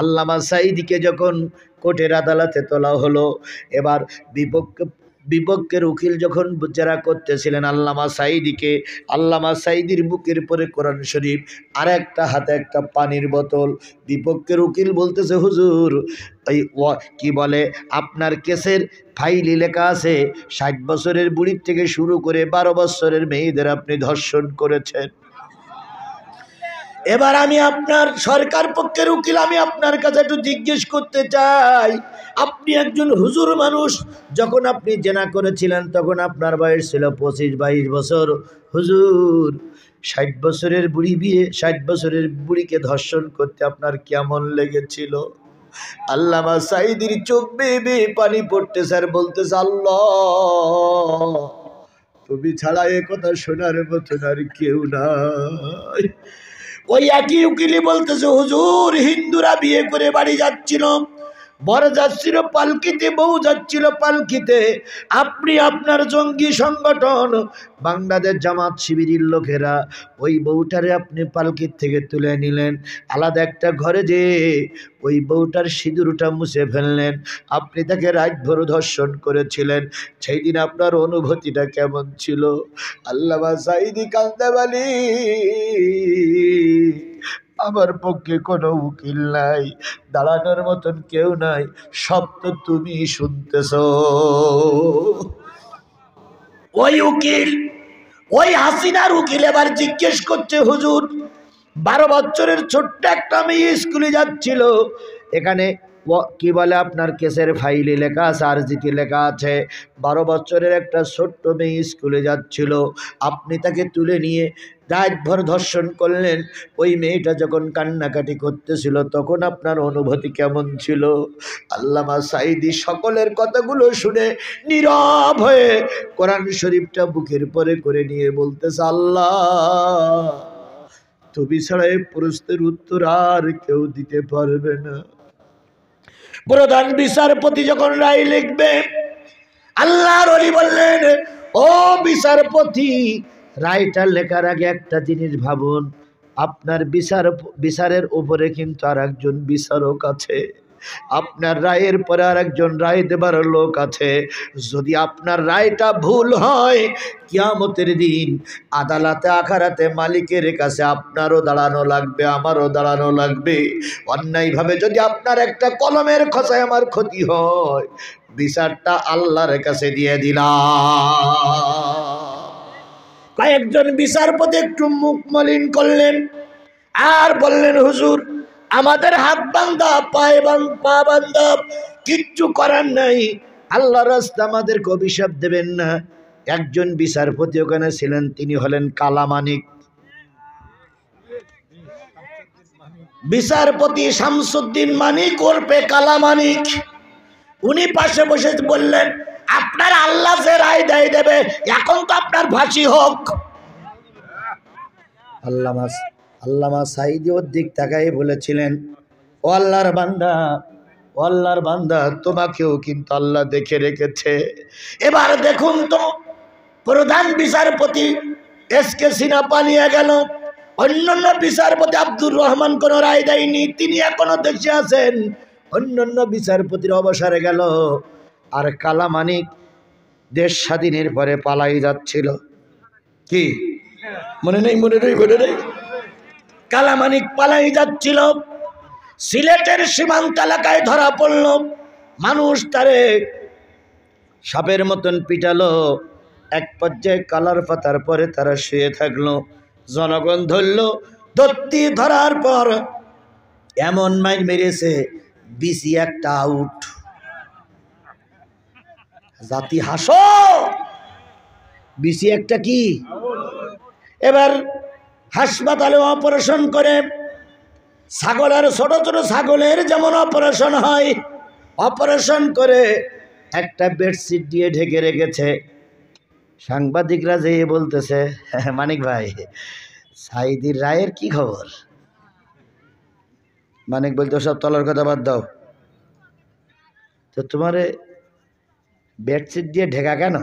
আল্লামা সাঈদীকে যখন কোর্টের আদালতে তোলা হলো, এবার বিপক্ষের উকিল যখন জেরা করতেছিলেন আল্লামা সাঈদীকে, আল্লামা সাঈদীর বুকের পরে কোরআন শরীফ আর একটা হাতে একটা পানির বোতল। বিপক্ষের উকিল বলতেছে, হুজুর এই কি বলে আপনার কেসের ফাইলে লেখা আছে 60 বছরের বুড়ির থেকে শুরু করে 12 বছরের মেয়েদের আপনি ধর্ষণ করেছেন। এবার আমি আপনার সরকার পক্ষের উকিল, আমি আপনার কাছে একটু জিজ্ঞেস করতে চাই, আপনি একজন হুজুর মানুষ, যখন আপনি জেনা করেছিলেন তখন আপনার বয়স ছিল 25-22 বছর। হুজুর 60 বছরের বুড়ি বিয়ে, 60 বছরের বুড়িকে ধর্ষণ করতে আপনার কেমন লেগেছিল? আল্লামা সাঈদীর চোখ বেয়ে বেয়ে পানি পড়তে স্যার বলতেছে, আল্লাহ তুমি ছাড়া এ কথা শোনার মতন আর কেউ নাই। ওই একই উকিলি বলতেছে, হুজুর হিন্দুরা বিয়ে করে বাড়ি যাচ্ছিল, বর যাচ্ছিল পালকিতে, বউ যাচ্ছিল পালকিতে, আপনি আপনার জঙ্গি সংগঠন বাংলাদেশ জামাত শিবিরের লোকেরা ওই বউটারে আপনি পালকির থেকে তুলে নিলেন, আলাদা একটা ঘরে যে ওই বউটার সিঁদুরটা মুছে ফেললেন, আপনি তাকে রাতভর ধর্ষণ করেছিলেন, সেই দিন আপনার অনুভূতিটা কেমন ছিল? আল্লামা সাঈদী কান্দে বলি, আমার পক্ষে কোনো উকিল নাই, দাঁড়ানোর মতন কেউ নাই, সব তো তুমি শুনতেছ। ওই উকিল, ওই হাসিনার উকিল এবার জিজ্ঞেস করছে, হুজুর 12 বছরের ছোট্ট একটা মেয়ে স্কুলে যাচ্ছিল, এখানে কি বলে আপনার কেসের ফাইলে লেখা আছে, আরজিতে লেখা আছে 12 বছরের একটা ছোট্ট মেয়ে স্কুলে যাচ্ছিল, আপনি তাকে তুলে নিয়ে রাতভর ধর্ষণ করলেন, ওই মেয়েটা যখন কান্নাকাটি করতেছিল তখন আপনার অনুভূতি কেমন ছিল? আল্লামা সাঈদী সকলের কথাগুলো শুনে নীরব হয়ে কোরআন শরীফটা বুকের পরে করে নিয়ে বলতেছে, আল্লাহ তুমি ছাড়া এই প্রশ্নের উত্তর আর কেউ দিতে পারবে না। প্রধান বিচারপতি যখন রায় লিখবে, আল্লাহর ওলি বললেন, ও বিচারপতি রায়টা লেখার আগে একটা জিনিস ভাবুন, আপনার বিচারের উপরে কিন্তু আর একজন বিচারক আছে, আপনার রায়ের পরে আর একজন রায় দেবার লোক আছে, যদি আপনার রায়টা ভুল হয় কিয়ামতের দিন আদালতে আখারাতে মালিকের কাছে আপনারও দাঁড়ানো লাগবে, আমারও দাঁড়ানো লাগবে। অন্যায়ভাবে যদি আপনার একটা কলমের খোঁচায় আমার ক্ষতি হয়, বিচারটা আল্লাহর কাছে দিয়ে দিলাম। কয়েকজন বিচারপতি একটু মুখ মলিন করলেন আর বললেন, হুজুর আমাদের হাত বান্ধা, পা বান্ধা, কিচ্ছু করার নাই, আল্লাহর রাস্তা আমাদেরকে অভিশাপ দেবেন না। একজন বিচারপতি ওখানে ছিলেন, তিনি হলেন কালামানিক, বিচারপতি শামসুদ্দিন মানিক ওরফে কালামানিক। উনি পাশে বসে বললেন, আপনার আল্লাহ যে রায় দেবে, এখন তো আপনার ফাঁসি হোক। আল্লামা সাঈদী ওর দিক তাকাই বলেছিলেন, ও আল্লাহর বান্দা, ও আল্লাহর বান্দা, তোমাকেও কিন্তু আল্লাহ দেখে রেখেছে। এবার দেখুন তো, প্রধান বিচারপতি এসকে সিনহা পালিয়ে গেল, অন্যান্য বিচারপতি আব্দুর রহমান কোনো রায় দেয়নি, তিনি এখনো দেশে আছেন, অন্যান্য বিচারপতির অবসরে গেল, আর কালামানিক দেশ স্বাধীনের পরে পালাই যাচ্ছিল। কি মনে নেই? মনে নেই? কালামানিক পালাই যাচ্ছিল, সিলেটের সীমান্ত এলাকায় ধরা পড়ল, মানুষ তারে সাপের মতন পিটালো, এক পর্যায়ে কালার পাতার পরে তারা শুয়ে থাকলো, জনগণ ধরলো, ধরার পর এমন মাইর মেরেছে, বিসি একটা আউট। জাতি হাসো, বিসি একটা কি? এবার হাসপাতালে অপারেশন করে, ছাগলের ছোট ছোট ছাগলের যেমন অপারেশন হয়, অপারেশন করে একটা বেডশিট দিয়ে ঢেকে রেখেছে। সাংবাদিকরা যে বলতেছে, মানিক ভাই সাঈদীর রায়ের কি খবর? মানিক বলতে, সব তলার কথা বাদ দাও, তো তোমার বেডশিট দিয়ে ঢেকা কেন?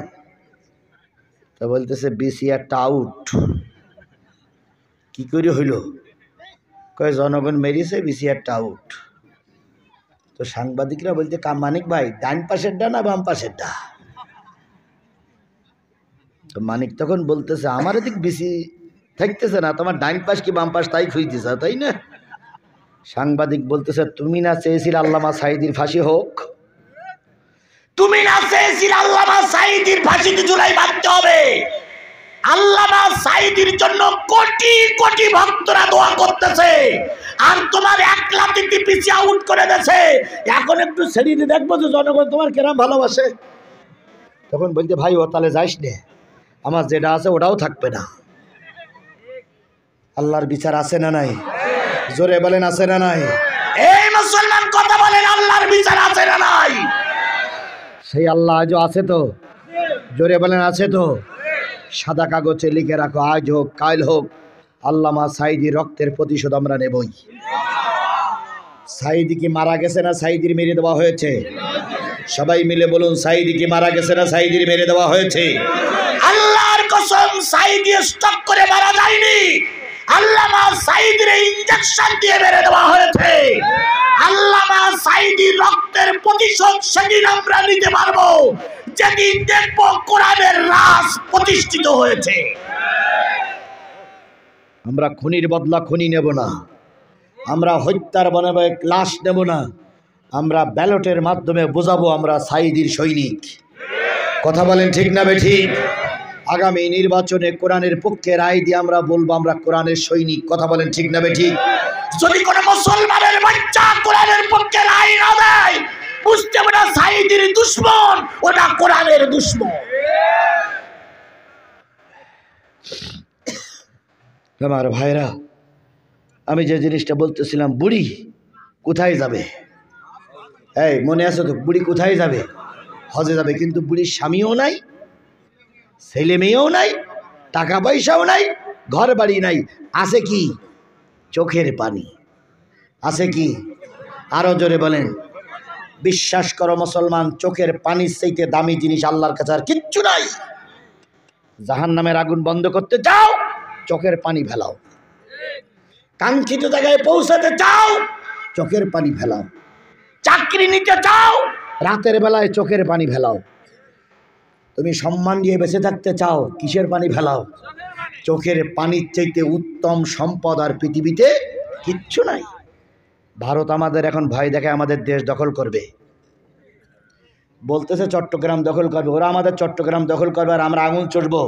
তো বলতেছে বিসি একটা আউট। কি করে হইল? কয় জনগণ মেরিছে, বিসি একটা আউট। তো সাংবাদিকরা বলতে মানিক ভাই ডান পাশেরটা না বাম পাশেরটা? তো মানিক তখন বলতেছে আমার এদিক বেশি থাকতেছে না, তোমার ডান পাশ কি বাম পাশ তাই খুঁজতেছ তাই না? সাংবাদিক বলতেছে তুমি না চেয়েছিলে আল্লামা সাঈদীর ফাঁসি হোক? তুমি না চেয়েছিলে আল্লামা সাঈদীর ফাঁসিতে জুলাই বাঁধতে হবে? আল্লামা সাঈদীর জন্য কোটি কোটি ভক্তরা দোয়া করতেছে, আর তোমার এক লাঠিতে পিছিয়ে আউট করে দিয়েছে। এখন একটু ছেড়ে দেখবো যে জনগণ তোমার কেরাম ভালোবাসে। তখন বলতে ভাই ও তাহলে যাইস নে, আমার যেটা আছে ওটাও থাকবে না। আল্লাহর বিচার আছে না নাই? জোরে বলেন আছে না নাই? এই মুসলমান কথা বলেন, আল্লাহর বিচার আছে না নাই? সেই আল্লাহ আজও আছে তো? জোরে বলেন আছে তো? সাদা কাগজে লিখে রাখো, আজ হোক কাল হোক আল্লামা সাঈদীর রক্তের প্রতিশোধ আমরা নেবই। সাঈদী কি মারা গেছে না সাঈদীর মেরে দেওয়া হয়েছে? সবাই মিলে বলুন, সাঈদী কি মারা গেছে না সাঈদীর মেরে দেওয়া হয়েছে? আল্লাহর কসম, সাঈদী স্টক করে মারা যায়নি, আল্লামা সাঈদীর ইনজেকশন দিয়ে মেরে দেওয়া হয়েছে। আল্লামা সাঈদীর রক্তের প্রতিশোধ সেদিন আমরা নিতে পারবো যেদিন দেখবো কোরআনের রাজ প্রতিষ্ঠিত হয়েছে। আমরা খুনির বদলা খুনি নেব না, আমরা হত্যার বনাবে লাশ নেব না, আমরা ব্যালটের মাধ্যমে বোঝাবো আমরা সাঈদীর সৈনিক। কথা বলেন ঠিক না বেঠিক? আগামী নির্বাচনে কোরআনের পক্ষে রায় দিয়ে আমরা বলবো আমরা কোরআনের সৈনিক। কথা বলেন ঠিক না বেঠিক? যদি কোনো মুসলমানের বাচ্চা কোরআনের পক্ষে রায় না দেয়, বুঝতে হবে না সাঈদীর দুশমন, ওটা কোরআনের দুশমন। আমার ভাইরা, আমি যে জিনিসটা বলতেছিলাম, বুড়ি কোথায় যাবে? এই মনে আছে তো, বুড়ি কোথায় যাবে? হজে যাবে, কিন্তু বুড়ির স্বামীও নাই, ছেলে মেয়েও নাই, টাকা পয়সাও নাই, ঘর বাড়ি নাই, আছে কি? চোখের পানি। আছে কি? আরো জোরে বলেন। বিশ্বাস করো মুসলমান, চোখের পানির চাইতে দামি জিনিস আল্লাহর কাছে আর কিচ্ছু নাই। জাহান্নামের আগুন বন্ধ করতে চাও, চোখের পানি ফেলাও। কাঙ্ক্ষিত জায়গায় পৌঁছাতে চাও, চোখের পানি ফেলাও। চাকরি নিতে চাও, রাতের বেলায় চোখের পানি ফেলাও। তুমি সম্মান দিয়ে বেঁচে থাকতে চাও, কিসের পানি ফেলাও? চোখের পানির চাইতে উত্তম সম্পদ আর পৃথিবীতে কিচ্ছু নাই। ভারত আমাদের এখন ভয় দেখে আমাদের দেশ দখল করবে, বলতেছে চট্টগ্রাম দখল করবে। ওরা আমাদের চট্টগ্রাম দখল করবে আর আমরা আগুন চড়বো।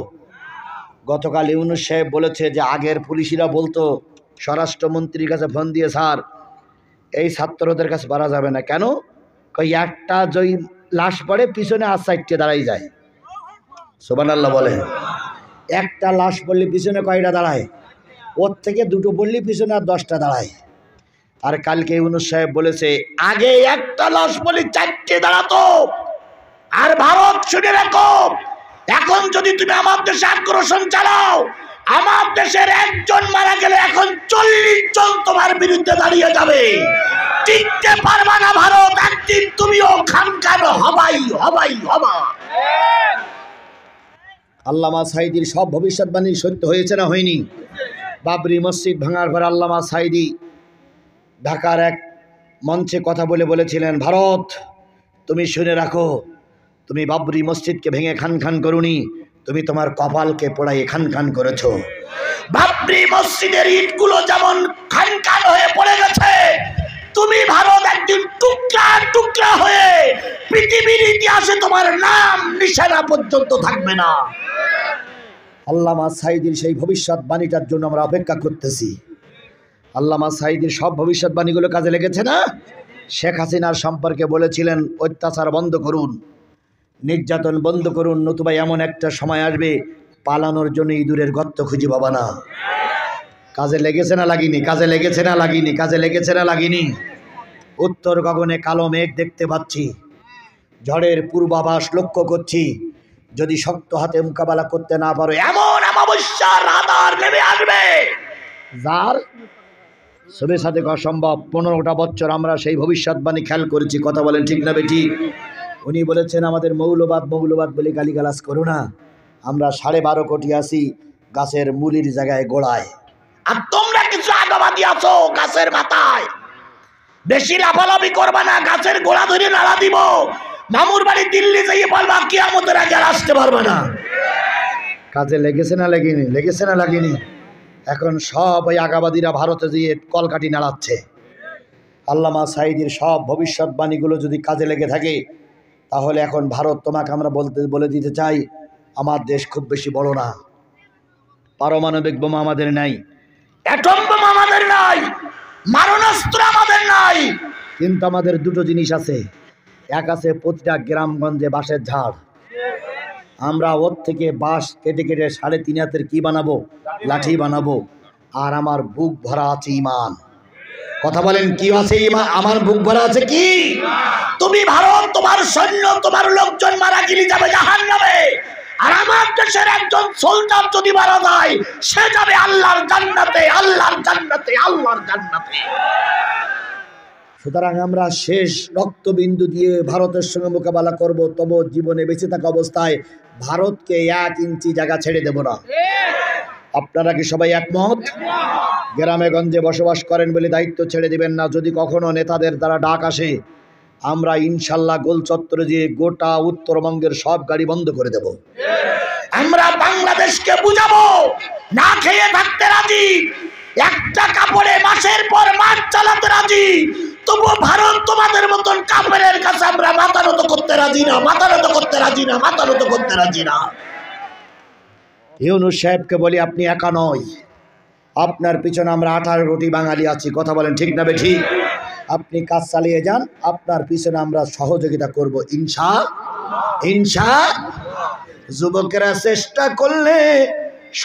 গতকাল ইউনূস সাহেব বলেছে যে আগের পুলিশিরা বলতো স্বরাষ্ট্রমন্ত্রীর কাছে ফোন দিয়ে, স্যার এই ছাত্রদের কাছে পারা যাবে না। কেন? কই একটা জয় লাশ পড়ে পিছনে আর সাইডে দাঁড়াই যায়। সুবহানাল্লাহ বলে। একটা লাশ পড়লে পিছনে কয়টা দাঁড়ায়? ওর থেকে দুটো পড়লে পিছনে আর 10টা দাঁড়ায়। আর কালকে ইউনূস সাহেব বলেছে আগে একটা লাশ পড়লে 4টে দাঁড়াতো। আর ভারত শুনে রাখো, এখন যদি তুমি আমার দেশে আগ্রাসন চালাও, আমার দেশের একজন মারা গেলে এখন 40 জন তোমার বিরুদ্ধে দাঁড়িয়ে যাবে। টিকতে পারবা না ভারত, একদিন তুমিও খানখান হবাই হবাই হবা। আল্লামা সাঈদীর সব ভবিষ্যৎবাণী সত্য হয়েছে না হয়নি? বাবরি মসজিদ ভাঙার পর আল্লামা সাঈদী ঢাকার এক মঞ্চে কথা বলেছিলেন, ভারত তুমি শুনে রাখো, তুমি বাবরি মসজিদকে ভেঙে খান খান করুনি, তুমি তোমার কপালকে পোড়াইয়ে খান খান করেছো। বাবরি মসজিদের ইটগুলো যেমন খান খান হয়ে পড়ে গেছে, তুমি ভারত একদিন টুকরা টুকরা হয়ে পৃথিবীর ইতিহাসে তোমার নাম নিশানা পর্যন্ত থাকবে না। আল্লামা সাঈদীর সেই ভবিষ্যৎবাণীটার জন্য আমরা অপেক্ষা করতেছি। আল্লামা সাঈদীর সব ভবিষ্যৎবাণীগুলো কাজে লেগেছে না? শেখ হাসিনার সম্পর্কে বলেছিলেন অত্যাচার বন্ধ করুন, নির্যাতন বন্ধ করুন, নতুবা এমন একটা সময় আসবে পালানোর জন্য ইঁদুরের গর্ত খুঁজে পাবা না। কাজে লেগেছে না লাগেনি? কাজে লেগেছে না লাগেনি? কাজে লেগেছে না লাগেনি? উত্তর গগনে কালো মেঘ দেখতে পাচ্ছি, ঝড়ের পূর্বাভাস লক্ষ্য করছি। যদি শক্ত হাতে মোকাবেলা করতে না পারো, এমন অমাবস্যার রাত নেমে আসবে যার সবে সাথে অসম্ভব। 15টা বছর আমরা সেই ভবিষ্যৎবাণী খেয়াল করেছি। কথা বলেন ঠিক না বেটি? উনি বলেছেন আমাদের মৌলবাদ বলে গালিগালাজ করো না, আমরা 12.5 কোটি আছি গাছের মূলের জায়গায় গোড়ায়, আর তোমরা কিছু আগাবাদী আছো গাছের মাথায়। বেশি লাফালাফি করবা না, গাছের গোড়া ধরে নাড়া দিব। মামুর বাড়ি দিল্লি যাইয়ে বলবা কিয়ামতের আগে আর আসতে পারবে না। কাজে লেগেছে না লাগেনি? লেগেছে না লাগেনি? এখন সব ওই আগাবাদীরা ভারতে গিয়ে কলকাঠি নাড়াচ্ছে। আল্লামা সাঈদীর সব ভবিষ্যৎবাণীগুলো যদি কাজে লেগে থাকে, তাহলে এখন ভারত তোমাকে আমরা বলে দিতে চাই, আমার দেশ খুব বেশি বড় না, পারমাণবিক বোমা আমাদের নাই, অ্যাটম বোমা আমাদের নাই, মারণাস্ত্র আমাদের নাই, কিন্তু আমাদের দুটো জিনিস আছে। এক আছে প্রতিটা গ্রামগঞ্জে বাঁশের ঝাড়, আমরা ওর থেকে বাঁশ কেটে কেটে 3.5 হাতের কি বানাবো? লাঠি বানাবো। আর আমার বুক ভরা আছে ঈমান। কথা বলেন কি আছে? ঈমান। আমার বুক ভরা আছে কি? তুমি ভারত, তোমার সৈন্য, তোমার লোকজন মারা গেলে যাবে জাহান্নামে, আর আমার দেশের একজন সুলতান যদি মারা যায় সে যাবে আল্লাহর জান্নাতে, আল্লাহর জান্নাতে, আল্লাহর জান্নাতে। সুতরাং আমরা শেষ রক্তবিন্দু দিয়ে ভারতের সঙ্গে মোকাবেলা করব, তবু জীবনে বেঁচে থাকা অবস্থায় ভারতকে 1 ইঞ্চি জায়গা ছেড়ে দেব না। আপনারা কি সবাই একমত? গ্রামে গঞ্জে বসবাস করেন বলে দায়িত্ব ছেড়ে দিবেন না। যদি কখনো নেতাদের দ্বারা ডাক আসে, আমরা ইনশাল্লাহ গোল চত্বরে দিয়ে গোটা উত্তরবঙ্গের সব গাড়ি বন্ধ করে দেব। আমরা বাংলাদেশকে বুঝাবো, না খেয়ে থাকতে রাজি, একটা কাপড়ে মাসের পর মাস চালাতে রাজি, তবু ভারত তোমাদের মতন কাপড়ের কাছে আমরা মাথা নত করতে রাজি না, মাথা নত করতে রাজি না, মাথা নত করতে রাজি না। ইউনূস সাহেবকে বলি, আপনি একা নয়, আপনার পিছনে আমরা 18 কোটি বাঙালি আছি। কথা বলেন ঠিক না বেঠিক? আপনি কাজ চালিয়ে যান, আপনার পিছনে আমরা সহযোগিতা করব ইনশাআল্লাহ। যুবকেরা চেষ্টা করলে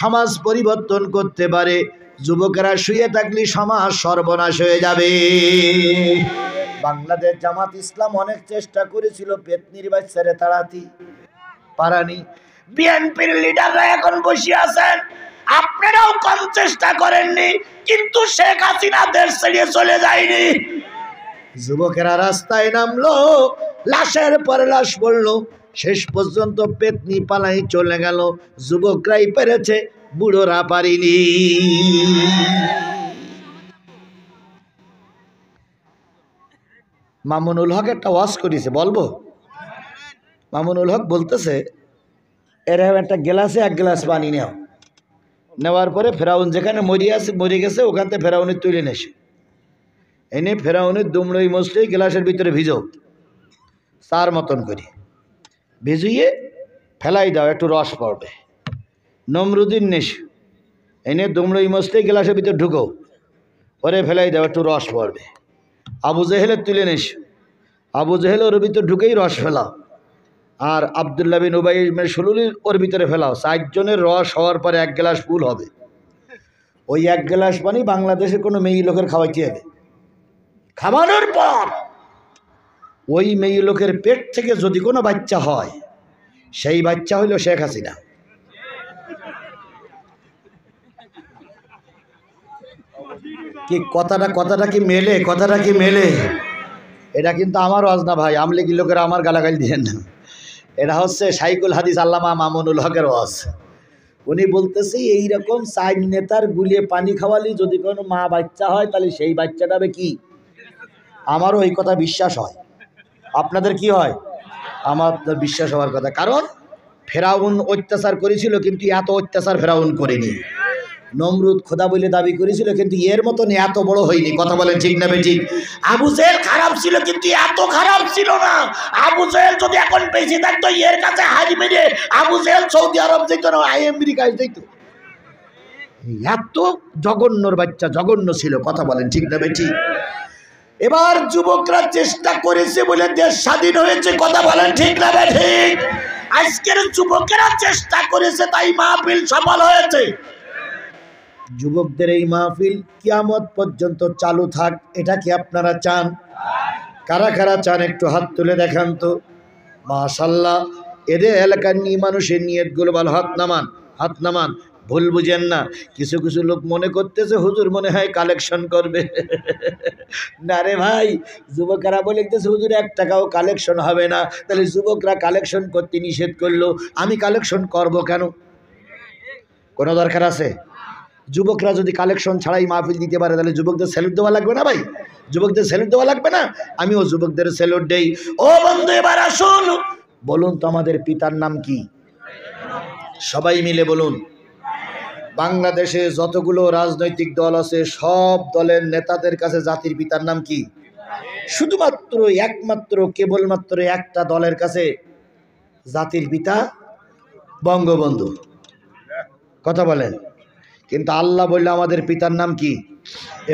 সমাজ পরিবর্তন করতে পারে, যুবকেরা শুয়ে থাকলে সমাজ সর্বনাশ হয়ে যাবে। বাংলাদেশ জামাত ইসলাম অনেক চেষ্টা করেছিল পেতনির বাচ্চারে তাড়াতে, পারানি। বিএনপির লিডাররা এখন বসে আছেন, আপনারাও কম চেষ্টা করেননি, কিন্তু শেখ হাসিনা দেশ ছেড়ে চলে যায়নি। যুবকেরা রাস্তায় নামলো, লাশের পর লাশ পড়লো, শেষ পর্যন্ত পেতনি পালাই চলে গেল। যুবকরাই পেরেছে, বুড়োরা পারিনি। মামুনুল হক একটা ওয়াজ করেছে, বলবো? মামুনুল হক বলতেছে, এরকম একটা গ্লাসে 1 গ্লাস পানি নেওয়ার পরে ফেরাউন যেখানে মরে গেছে ওখান থেকে ফেরাউনের তুলে নেছে, এনে ফেরাউনের দুমড়ই মসলেই গ্লাসের ভিতরে ভিজো, 4 মতন করে ভিজিয়ে ফেলাই দাও, একটু রস পড়বে। নমরুদ্দিন নেশ, এনে দুমড়ই মসলেই গ্লাসের ভিতরে ঢুকো, পরে ফেলাই দাও, একটু রস পড়বে। আবু জেহেলের তুলে নেশ, আবু জেহেল ওর ভিতরে ঢুকেই রস ফেলাও। আর আব্দুল্লাহ বিন উবাই বিন সুলুল ওর ভিতরে ফেলাও। 4 জনের রস হওয়ার পরে 1 গ্লাস ফুল হবে। ওই 1 গ্লাস পানি বাংলাদেশের কোনো মেয়ে লোকের খাওয়াইতে হবে। খাওয়ানোর পর ওই মেয়ে লোকের পেট থেকে যদি কোনো বাচ্চা হয়, সেই বাচ্চা হইল শেখ হাসিনা। কি কথাটা কি মেলে? কথাটা কি মেলে? এটা কিন্তু আমার ওয়াজ না ভাই, আমলিগি লোকেরা আমার গালাগাল দিয়েন না। এটা হচ্ছে শাইখুল হাদিস আল্লামা মামুনুল হকের ওয়াজ। উনি বলতেছে এইরকম 4 নেতার গুলিয়ে পানি খাওয়ালি যদি কোনো মা বাচ্চা হয়, তাহলে সেই বাচ্চাটা হবে কি? আমারও এই কথা বিশ্বাস হয়। আপনাদের কি হয়? আমার বিশ্বাস হওয়ার কথা। কারণ ফেরাউন অত্যাচার করেছিল, কিন্তু এত অত্যাচার ফেরাউন করেনি। নমরুদ খোদা বলে দাবি করেছিল, কিন্তু এর মতন এত বড় হয়নি। কথা বলেন ঠিক না বেঠিক? আবু জেহেল খারাপ ছিল, কিন্তু এত খারাপ ছিল না। আবু জেহেল যদি এখন বেঁচে থাকতো, এর কাছে হাজি মেরে আবু জেহেল সৌদি আরব যেত না, আমেরিকায় যেত। এত জঘন্যর বাচ্চা, জঘন্য ছিল। কথা বলেন ঠিক না বেঠিক? এবার যুবকরা চেষ্টা করেছে বলে দেশ স্বাধীন হয়েছে। কথা বলেন ঠিক না বেঠিক? আজকের যুবকেরা চেষ্টা করেছে, তাই মাহফিল সফল হয়েছে। যুবকদের এই মাহফিল কিয়ামত পর্যন্ত চালু থাক, এটা কি আপনারা চান? কারা কারা চান একটু হাত তুলে দেখান তো। মাশাআল্লাহ, এদের এলাকার মানুষের নিয়তগুলো ভালো। হাত নামান, হাত নামান। ভুল বুঝেন না। কিছু কিছু লোক মনে করতেছে হুজুর মনে হয় কালেকশন করবে। না রে ভাই, যুবকেরা বলেছে হুজুর 1 টাকাও কালেকশন হবে না। তাহলে যুবকরা কালেকশন করতে নিষেধ করলো, আমি কালেকশন করব কেন? কোনো দরকার আছে? যুবকরা যদি কালেকশন ছাড়াই মাহফিল দিতে পারে তাহলে যুবকদের স্যালুট দেওয়া লাগবে না ভাই? যুবকদের স্যালুট দেওয়া লাগবে না? আমিও যুবকদের স্যালুট দেই। ও বন্ধু, এবার আসুন, বলুন তো আমাদের পিতার নাম কি? সবাই মিলে বলুন। বাংলাদেশে যতগুলো রাজনৈতিক দল আছে সব দলের নেতাদের কাছে জাতির পিতার নাম কি? শুধুমাত্র একমাত্র কেবলমাত্র একটা দলের কাছে জাতির পিতা বঙ্গবন্ধু। কথা বলেন। কিন্তু আল্লাহ বললে আমাদের পিতার নাম কি?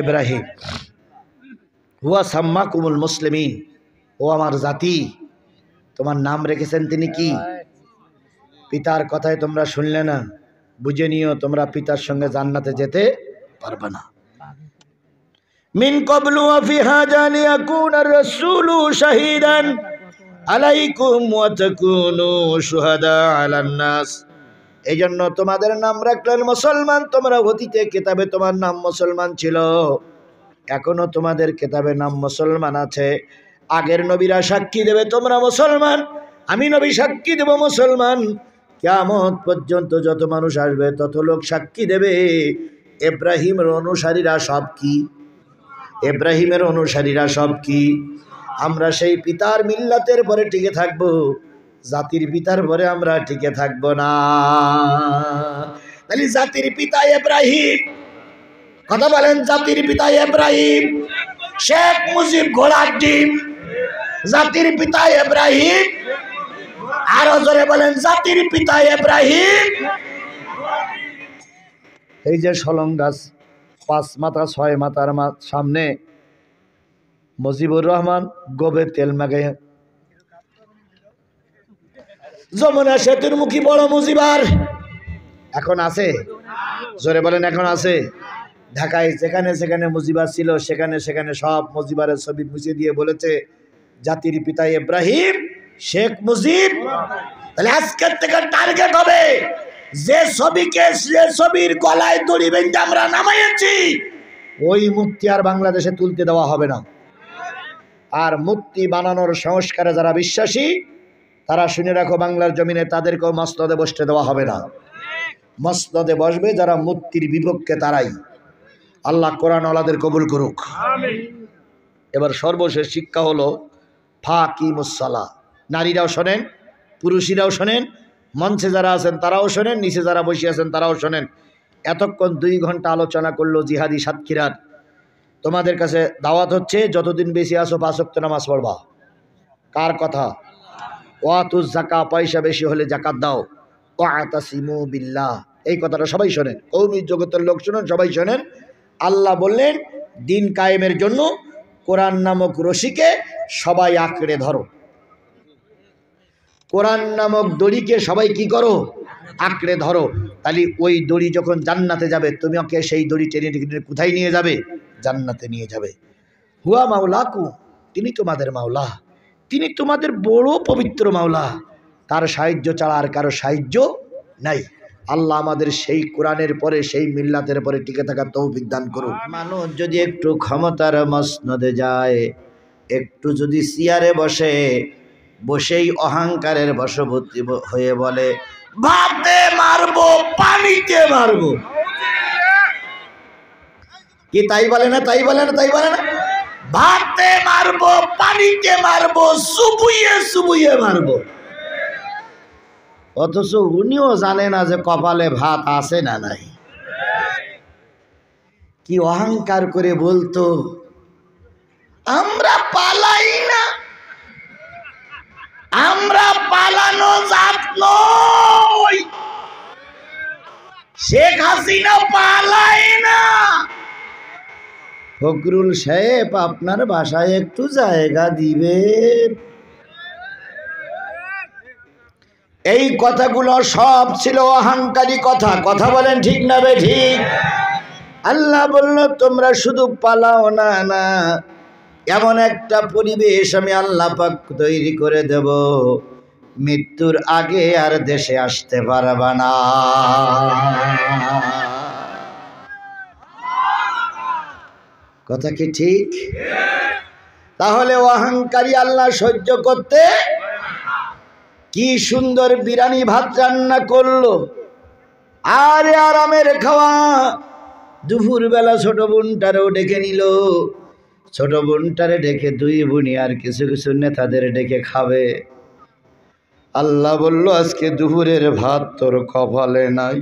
ইব্রাহিম। হুয়া সাম্মাকুমুল মুসলিমিন, ও আমার জাতি, তোমার নাম রেখেছেন তিনি কি? পিতার কথায় তোমরা শুনলে না, বুঝে নিও তোমরা পিতার সঙ্গে জান্নাতে যেতে পারবে না। মিন ক্বাবলু ওয়া ফি হাযা লিয়াকুনা আর-রাসূলু শাহীদান আলাইকুম ওয়া তাকুনু শুহাদা আলান নাস। এই জন্য তোমাদের নাম রাখলেন মুসলমান। তোমরা অতীতে কিতাবে তোমার নাম মুসলমান ছিল, এখনো তোমাদের কিতাবে নাম মুসলমান আছে। আগের নবীরা সাক্ষী দেবে তোমরা মুসলমান, আমি নবী সাক্ষী দেব মুসলমান। কিয়ামত পর্যন্ত যত মানুষ আসবে তত লোক সাক্ষী দেবে ইব্রাহিমের অনুসারীরা সব কি? ইব্রাহিমের অনুসারীরা সব কি? আমরা সেই পিতার মিল্লাতের পরে টিকে থাকব, জাতির পিতার পরে আমরা টিকে থাকব না। তাহলে জাতির পিতা ইব্রাহিম। কথা বলেন, জাতির পিতা ইব্রাহিম। শেখ মুজিব ঘোড়ার ডিম, জাতির পিতা ইব্রাহিম। আরো জোরে বলেন, জাতির পিতা ইব্রাহিম। এই যে সলং গাছ, 5 মাথা 6 মাথার সামনে মুজিবুর রহমান গোবে তেল মাখায় যমুনা সেতুর মুখী বড় মুজিবার এখন আছে? জোরে বলেন, এখন আছে? ঢাকায় যেখানে যেখানে মুজিবার ছিল সেখানে সেখানে সব মুজিবারের ছবি মুছে দিয়ে বলেছে জাতির পিতা ইব্রাহিম, শেখ মুজিব। তাহলে আজকের থেকে টার্গেট হবে যে ছবির গলায় দড়ি বেঁধে আমরা নামাইছি, ওই মূর্তি আর বাংলাদেশে তুলতে দেওয়া হবে না। আর মূর্তি বানানোর সংস্কারে যারা বিশ্বাসী তারা শুনে রাখো, বাংলার জমিনে তাদেরকেও মসনদে বসতে দেওয়া হবে না। মসনদে বসবে যারা মূর্তির বিপক্ষে, তারাই। আল্লাহ কোরআন ওয়ালাদের কবুল করুক। এবার সর্বশেষ শিক্ষা হলো ফাকিমুস সালাহ। নারীরাও শোনেন, পুরুষেরাও শোনেন, মঞ্চে যারা আছেন তারাও শোনেন, নিচে যারা বসে আছেন তারাও শোনেন। এতক্ষণ 2 ঘন্টা আলোচনা করলো জিহাদি সাতক্ষীরার। তোমাদের কাছে দাওয়াত হচ্ছে, যতদিন বেশি আসো 5 ওয়াক্ত নামাজ পড়বা। কার কথা? ওয়াতুজ যাকা, পয়সা বেশি হলে যাকাত দাও। ওয়াতাসিমু বিল্লাহ, এই কথাটা সবাই শোনেন, কওমি জগতের লোক শোনেন, সবাই শোনেন। আল্লাহ বললেন দিন কায়েমের জন্য কোরআন নামক রশিকে সবাই আঁকড়ে ধরো। কোরআন নামক দড়িকে সবাই কি করো? আঁকড়ে ধরো। তাহলে ওই দড়ি যখন জান্নাতে যাবে, তুমি ওকে সেই দড়ি টেনে টেনে কোথায় নিয়ে যাবে? জান্নাতে নিয়ে যাবে। হুয়া মাওলাকু, তিনি তোমাদের মাওলা, তিনি তোমাদের বড় পবিত্র মাওলা। তার সাহায্য ছাড়া আর কারো সাহায্য নাই। আল্লাহ আমাদের সেই কোরআনের পরে, সেই মিল্লাতের পরে টিকে থাকার তৌফিক দান করুন। মানুষ যদি একটু ক্ষমতার মসনদে যায়, একটু যদি চেয়ারে বসে, বসেই অহংকারের বশবর্তী হয়ে বলে ভাতে মারবো, পানিতে মারবো, কি তাই বলে না? তাই বলে না? তাই বলে না? ভাতে মারবো, পানিতে মারবো, চুবুইয়ে চুবুইয়ে মারবো। অথচ উনিও জানে না যে কপালে ভাত আছে না নাই। কি অহংকার করে বলতো, আমরা পালাই না, আমরা পালানো জাত নই। শেখ হাসিনা পালায় না। ফখরুল সাহেব, আপনার বাসায় একটু জায়গা দিবেন? এই কথাগুলো সব ছিল অহংকারী কথা। কথা বলেন ঠিক না বে ঠিক? আল্লাহ বলল তোমরা শুধু পালাও না, না, এমন একটা পরিবেশ আমি আল্লাহ পাক তৈরি করে দেব, মৃত্যুর আগে আর দেশে আসতে পারবা না। কথা কি ঠিক? তাহলে অহংকারী আল্লাহ সহ্য করতে, কি সুন্দর বিরিয়ানি ভাত রান্না করলো, আরে আরামের খাওয়া, দুপুরবেলা ছোট বোনটারেও ডেকে নিল। ছোট বোনটারে ডেকে দুই বোনই আর কিছু কিছু নেতাদের ডেকে খাবে। আল্লাহ বলল আজকে দুপুরের ভাত তোর কপালে নাই।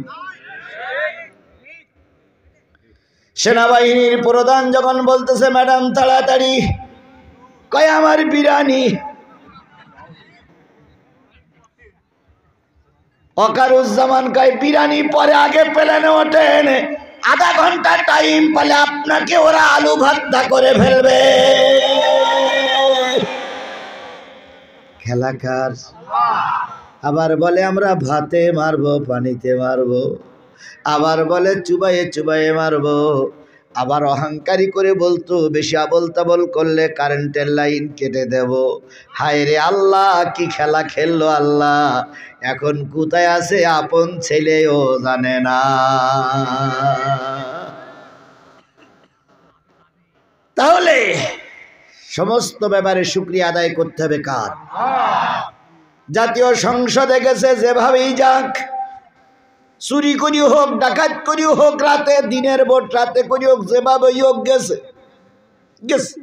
সেনাবাহিনীর প্রধান যখন বলতেছে ম্যাডাম তাড়াতাড়ি, কয় আমার বিরিয়ানি। ওকারুজ্জামান কয় বিরিয়ানি পরে, আগে প্লেনে ওঠেন, আধা ঘন্টা টাইম পেলে আপনাকে ওরা আলু ভর্তা করে ফেলবে। খেলাকার আবার বলে আমরা ভাতে মারবো, পানিতে মারবো, আবার বলে চুবাইয়ে চুবাইয়ে মারবো, আবার অহংকারী করে বলতো বেশি আবল তাবল করলে কারেন্টের লাইন কেটে দেব। হায় রে আল্লাহ, কি খেলা খেললো আল্লাহ। এখন কোথায় আছে আপন ছেলেও জানে না। তাহলে সমস্ত ব্যাপারে শুকরিয়া আদায় করতে হবে কার? জাতীয় সংসদে গেছে যেভাবেই যাক, চুরি করি হোক, ডাকাত করি হোক, রাতে দিনের ভোট রাতে করি হোক, যেভাবেই হোক গেছে গেছে,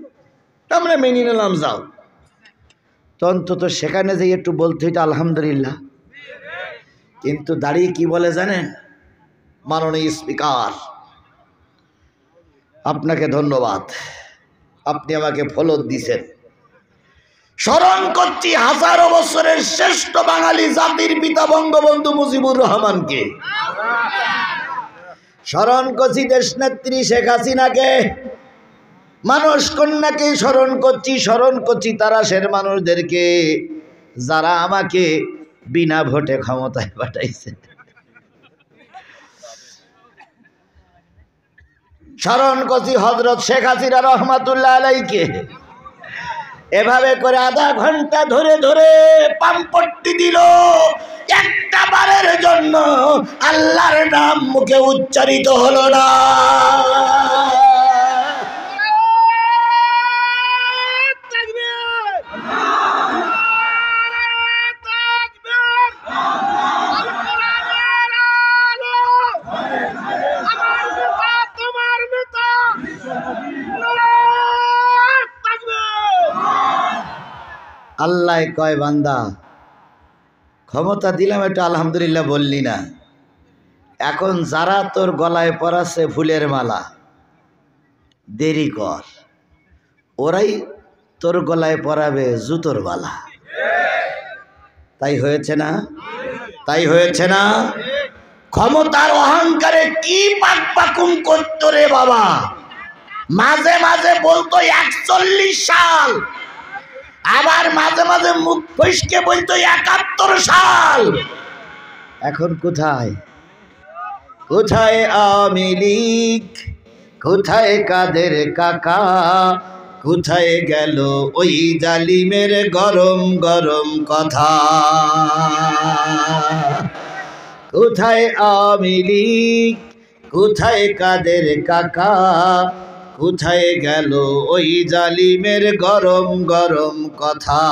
আমরা মেনে নিলাম যাও। তো অন্তত সেখানে যে একটু বলতে হইতো আলহামদুলিল্লাহ। কিন্তু দাঁড়িয়ে কি বলে জানেন? মাননীয় স্পিকার, আপনাকে ধন্যবাদ, আপনি আমাকে ফলদ দিছেন। স্মরণ করছি হাজারো বছরের শ্রেষ্ঠ বাঙালি জাতির পিতা বঙ্গবন্ধু মুজিবুর রহমানকে, স্মরণ করছি দেশনেত্রী শেখ হাসিনাকে, মানুষ কন্যাকে স্মরণ করছি, স্মরণ করছি তারাশের মানুষদেরকে যারা আমাকে বিনা ভোটে ক্ষমতায় পাঠাইছে। স্মরণ করছি হযরত শেখ হাসিনা রহমাতুল্লাহ আলাইকে। এভাবে করে আধা ঘন্টা ধরে ধরে পাম্পট্টি দিল, একটা বারের জন্য আল্লাহর নাম মুখে উচ্চারিত হলো না। আল্লাহ কয় বান্দা ক্ষমতা দিলাম একটু আলহামদুলিল্লাহ বললি না, এখন যারা তোর গলায় পরাছে ফুলের মালা, দেরি কর, ওরাই তোর গলায় পরাবে জুতোর মালা। তাই হয়েছে না? তাই হয়েছে না? ক্ষমতার অহংকারে কি পাকপাকুম করতো রে বাবা। মাঝে মাঝে বলতো 41 সাল, আবার মাঝে মাঝে মুখ ফসকে বলতো 71 সাল। এখন কোথায়? কোথায় আওয়ামী লীগ? কোথায় কাদের কাকা? কোথায় গেল ওই জালিমের গরম গরম কথা? কোথায় আওয়ামী লীগ? কোথায় কাদের কাকা? কোথায় গেল ওই জালিমের গরম গরম কথা?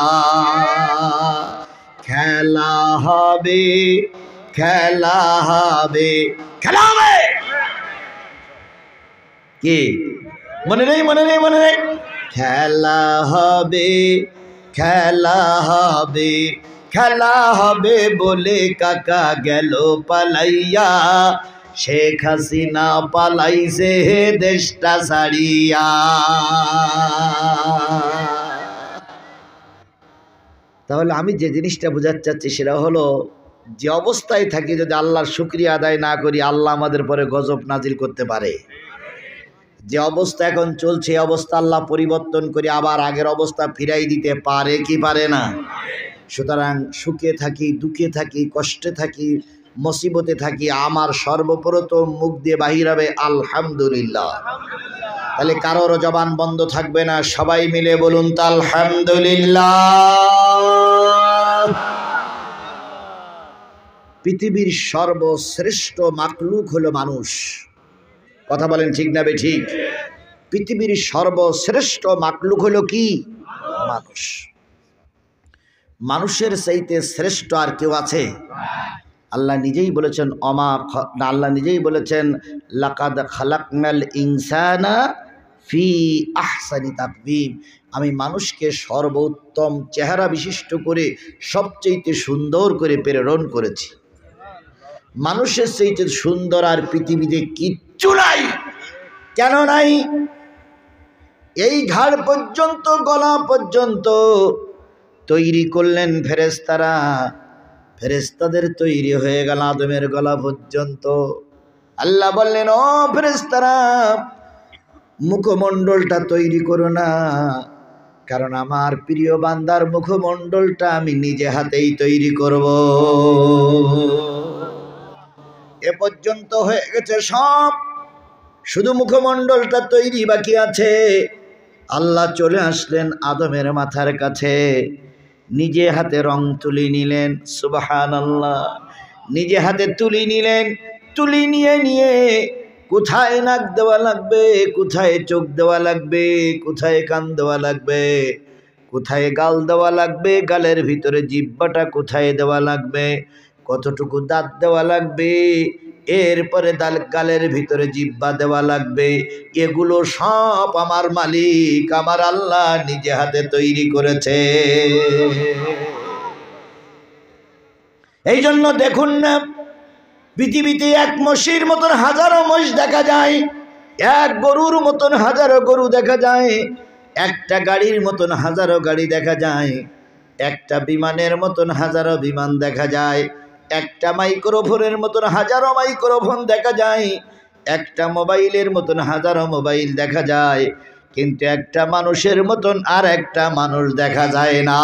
খেলা হবে, খেলা হবে, খেলা হবে। কি মনে নেই? মনে নেই? মনে নেই? খেলা হবে, খেলা হবে, খেলা হবে বলে কাকা গেল পালাইয়া, শেখ হাসিনা পালাইছে দেশটা ছাড়িয়া। তাহলে আমি যে জিনিসটা বোঝাতে চাচ্ছি সেটা হলো, যে অবস্থায় থাকি যদি আল্লাহর শুকরিয়া আদায় না করি, আল্লাহ আমাদের পরে গজব নাজিল করতে পারে। যে অবস্থা এখন চলছে এই অবস্থা আল্লাহ পরিবর্তন করে আবার আগের অবস্থা ফিরাই দিতে পারে কি পারে না? সুতরাং সুখে থাকি, দুঃখে থাকি, কষ্টে থাকি, মুসিবতে থাকি, আমার সর্বপ্রথম মুখ দিয়ে বাহির হবে আলহামদুলিল্লাহ। তাহলে কারোর জবান বন্ধ থাকবে না, সবাই মিলে বলুন তা আলহামদুলিল্লাহ। পৃথিবীর সর্বশ্রেষ্ঠ মাখলুক হলো মানুষ। কথা বলেন ঠিক না বেঠিক? পৃথিবীর সর্বশ্রেষ্ঠ মাখলুক হলো কি? মানুষ। মানুষের চাইতে শ্রেষ্ঠ আর কেউ আছে? আল্লাহ নিজেই বলেছেন আল্লাহ নিজেই বলেছেন লাকাদ খালাকনাল ইনসানা ফি আহসানি তাকওয়িম, আমি মানুষকে সর্বোত্তম চেহারা বিশিষ্ট করে সবচেয়ে সুন্দর করে প্রেরণ করেছি। মানুষের চাইতে সুন্দর আর পৃথিবীতে কিচ্ছু নাই। কেন নাই? এই ঘাড় পর্যন্ত গলা পর্যন্ত তৈরি করলেন ফেরেশতারা, ফেরেশতাদের তৈরি হয়ে গেল আদমের গলা পর্যন্ত। আল্লাহ বললেন, ও ফেরেশতারা, মুখমণ্ডলটা তৈরি করো না, কারণ আমার প্রিয় বান্দার মুখমণ্ডলটা আমি নিজে হাতেই তৈরি করব। এ পর্যন্ত হয়ে গেছে সব, শুধু মুখমণ্ডলটা তৈরি বাকি আছে। আল্লাহ চলে আসলেন আদমের মাথার কাছে, নিজে হাতে রং তুলি নিলেন। সুবহানাল্লাহ। নিজে হাতে তুলি নিলেন। তুলি নিয়ে কোথায় নাক দেওয়া লাগবে, কোথায় চোখ দেওয়া লাগবে, কোথায় কান দেওয়া লাগবে, কোথায় গাল দেওয়া লাগবে, গালের ভিতরে জিহ্বাটা কোথায় দেওয়া লাগবে, কতটুকু দাঁত দেওয়া লাগবে, এরপরে গালের ভিতরে জিহ্বা দেওয়া লাগবে, এগুলো সব আমার মালিক আমার আল্লাহ নিজে হাতে তৈরি করেছে। এই জন্য দেখুন না, পৃথিবীতে এক মহিষের মতন হাজারো মহিষ দেখা যায়, এক গরুর মতন হাজারো গরু দেখা যায়, একটা গাড়ির মতন হাজারো গাড়ি দেখা যায়, একটা বিমানের মতন হাজারো বিমান দেখা যায়, একটা মাইক্রোফোনের মতন হাজারো মাইক্রোফোন দেখা যায়, একটা মোবাইলের মতন হাজারো মোবাইল দেখা যায়, কিন্তু একটা মানুষের মতন আর একটা মানুষ দেখা যায় না।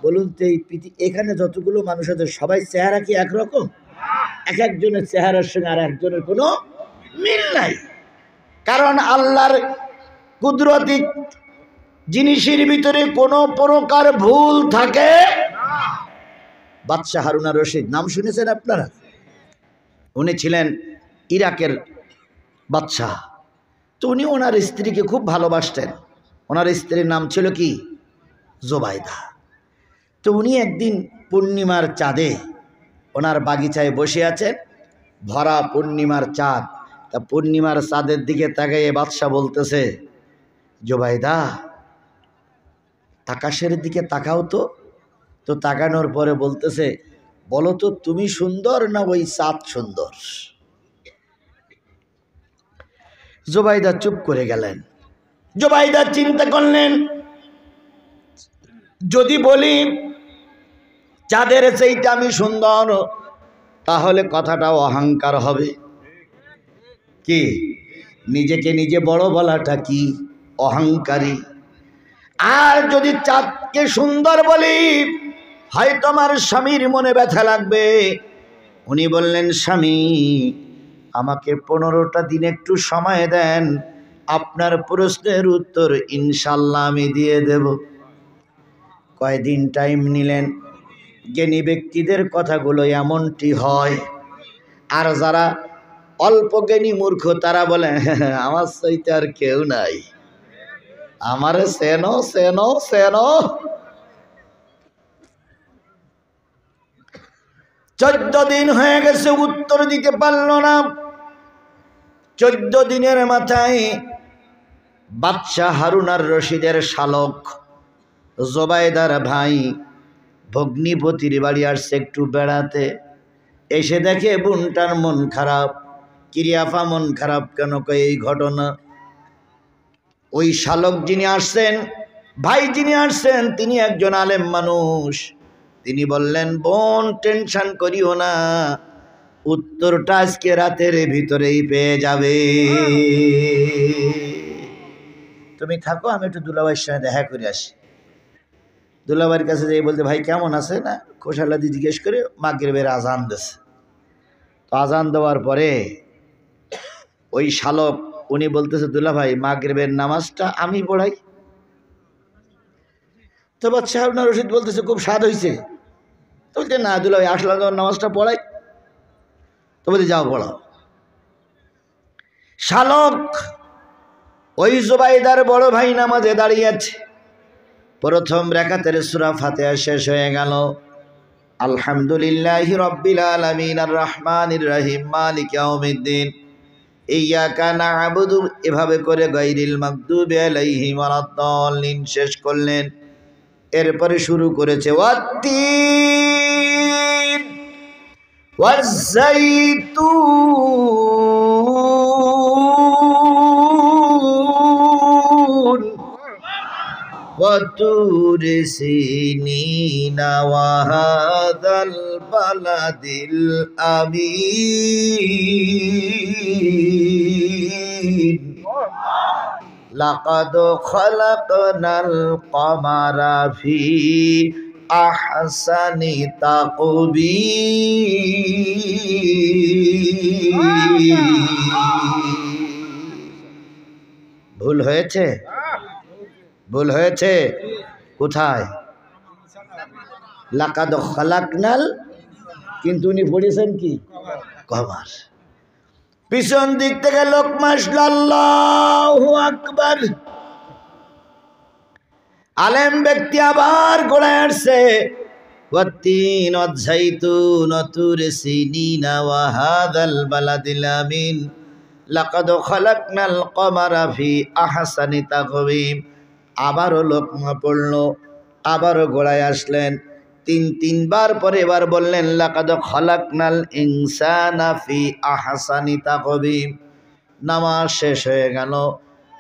বলুন তো, এই এখানে যতগুলো মানুষ আছে সবাই চেহারা কি একরকম? এক একজনের চেহারার সঙ্গে আর একজনের কোনো মিল নাই। কারণ আল্লাহর কুদরতি জিনিসের ভিতরে কোনো প্রকার ভুল থাকে। বাদশাহ হারুন আর রশিদ নাম শুনেছেন আপনারা? উনি ছিলেন ইরাকের বাদশাহ। তো উনি ওনার স্ত্রীকে খুব ভালোবাসতেন। ওনার স্ত্রীর নাম ছিল কি? জোবাইদা। তো উনি একদিন পূর্ণিমার চাঁদে ওনার বাগিচায় বসে আছেন, ভরা পূর্ণিমার চাঁদ। তা পূর্ণিমার চাঁদের দিকে তাকিয়ে বাদশাহ বলতেছে, জোবাইদা আকাশের দিকে তাকাও তো। তো তাকানোর পরে বলতেছে, বলো তো তুমি সুন্দর না ওই চাঁদ সুন্দর? জোবাইদা চুপ করে গেলেন। জোবাইদা চিন্তা করলেন, যদি বলি চাঁদের সেইটা আমি সুন্দর, তাহলে কথাটা অহংকার হবে। কি নিজেকে নিজে বড় বলাটা কি অহংকারী? আর যদি চাঁদকে সুন্দর বলি, হয়তো আমার স্বামীর মনে ব্যথা লাগবে। উনি বললেন, স্বামী আমাকে 15টা দিন একটু সময় দেন, আপনার প্রশ্নের উত্তর ইনশাল্লাহ আমি দিয়ে দেব। কয়দিন টাইম নিলেন? জ্ঞানী ব্যক্তিদের কথাগুলো এমনটি হয়। আর যারা অল্প জ্ঞানী মূর্খ তারা বলে, আমার চাইতে আর কেউ নাই, আমারে সেনো সেনো সেনো। 14 দিন হয়ে গেছে, উত্তর দিতে পারল না। 14 দিনের মাথায় বাদশাহ হারুন আর রশিদের শালক জোবাইদার ভাই ভগ্নিপতির বাড়ি আসছে একটু বেড়াতে। এসে দেখে বোনটার মন খারাপ। কিরিয়াফা মন খারাপ কেন? এই ঘটনা। ওই শালক যিনি আসছেন, ভাই যিনি আসছেন, তিনি একজন আলেম মানুষ। তিনি বললেন, বোন টেনশন করিও না, উত্তরটা আজকে রাতের ভিতরেই পেয়ে যাবে। তুমি থাকো, আমি একটু দুলাভাইয়ের সঙ্গে দেখা করে আসি। দুলাভাইয়ের কাছে যাই বলতে, ভাই কেমন আছে না খোশালাদি জিজ্ঞেস করে মাগরিবের আজান দিয়েছে। তো আজান দেওয়ার পরে ওই শালক উনি বলতেছে, দুলাভাই মাগরিবের নামাজটা আমি পড়াই। তো বাদশাহ হারুন আর রশিদ বলতেছে, খুব স্বাদ হয়েছে। তো বলছে, না দুলাভাই আসলে নামাজটা পড়াই। তো বলতে, যাও পড়াও। শালক ওই জুবাইদার বড় ভাই নামাজে দাঁড়িয়ে আছে। প্রথম রাকাতের সূরা ফাতিহা শেষ হয়ে গেল। আলহামদুলিল্লাহি রাব্বিল আলামিন আর রহমানির রহিম মালিক ইয়াউমিদ্দিন ইয়্যাকা না'বুদু এভাবে করে গায়রিল মাগদুবি আলাইহিম ওয়ালাদ-দাল্লিন শেষ করলেন। এরপরে শুরু করেছে ওয়াত-তিন ওয়াজ-যাইতুন وطور سينين وهذا البلد الأمين لقد خلقنا القمر في أحسن تقويم ভুল হয়েছে? ভুল হয়েছে কোথায়? লাকাদ খালাকনাল, কিন্তু উনি পড়েছেন কি কমার। পিছন দিক থেকে লোকমা আসলো আল্লাহু আকবার। আলেম ব্যক্তি আবার গোড়ায় আসছে ওয়াত-তিন ওয়াজ-যাইতুন ওয়াতুর সিনিনা ওয়া হাযাল বালাদিল আমিন লাকাদ খালাকনাল কমারা ফি আহসানি তাকওয়িম। আবারও লোকমা পড়ল, আবারও গোড়ায় আসলেন, তিনবার পরে এবার বললেন লাকাদ খালাকনাল ইনসানা ফি আহসানি তাকওয়িম। নামাজ শেষ হয়ে গেল।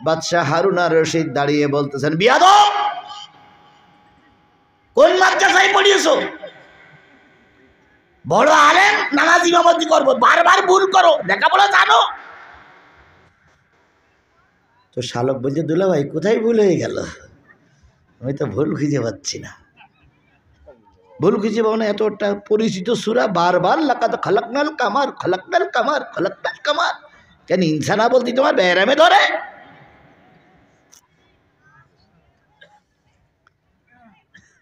বাদশাহ হারুন আর রশিদ দাঁড়িয়ে বলতেছেন, বিয়াদব, কোন মাদ্রাসায় পড়িয়েছো? বড় আলেম, নামাজ ইমামতি করবো, বারবার ভুল করো, লেখাপড়া জানো? তো শালক বলছে, দুলা ভাই কোথায় ভুল হয়ে গেল? আমি তো ভুল খুঁজে পাচ্ছি না। ভুল খুঁজে পাবো না? এতটা পরিচিত সূরা, বারবার লাকাদ খালাকনাল কামার, খালাকনাল কামার, খালাকনাল কামার, কেন ইনসানা বলতে তোমার ব্যারামে ধরে?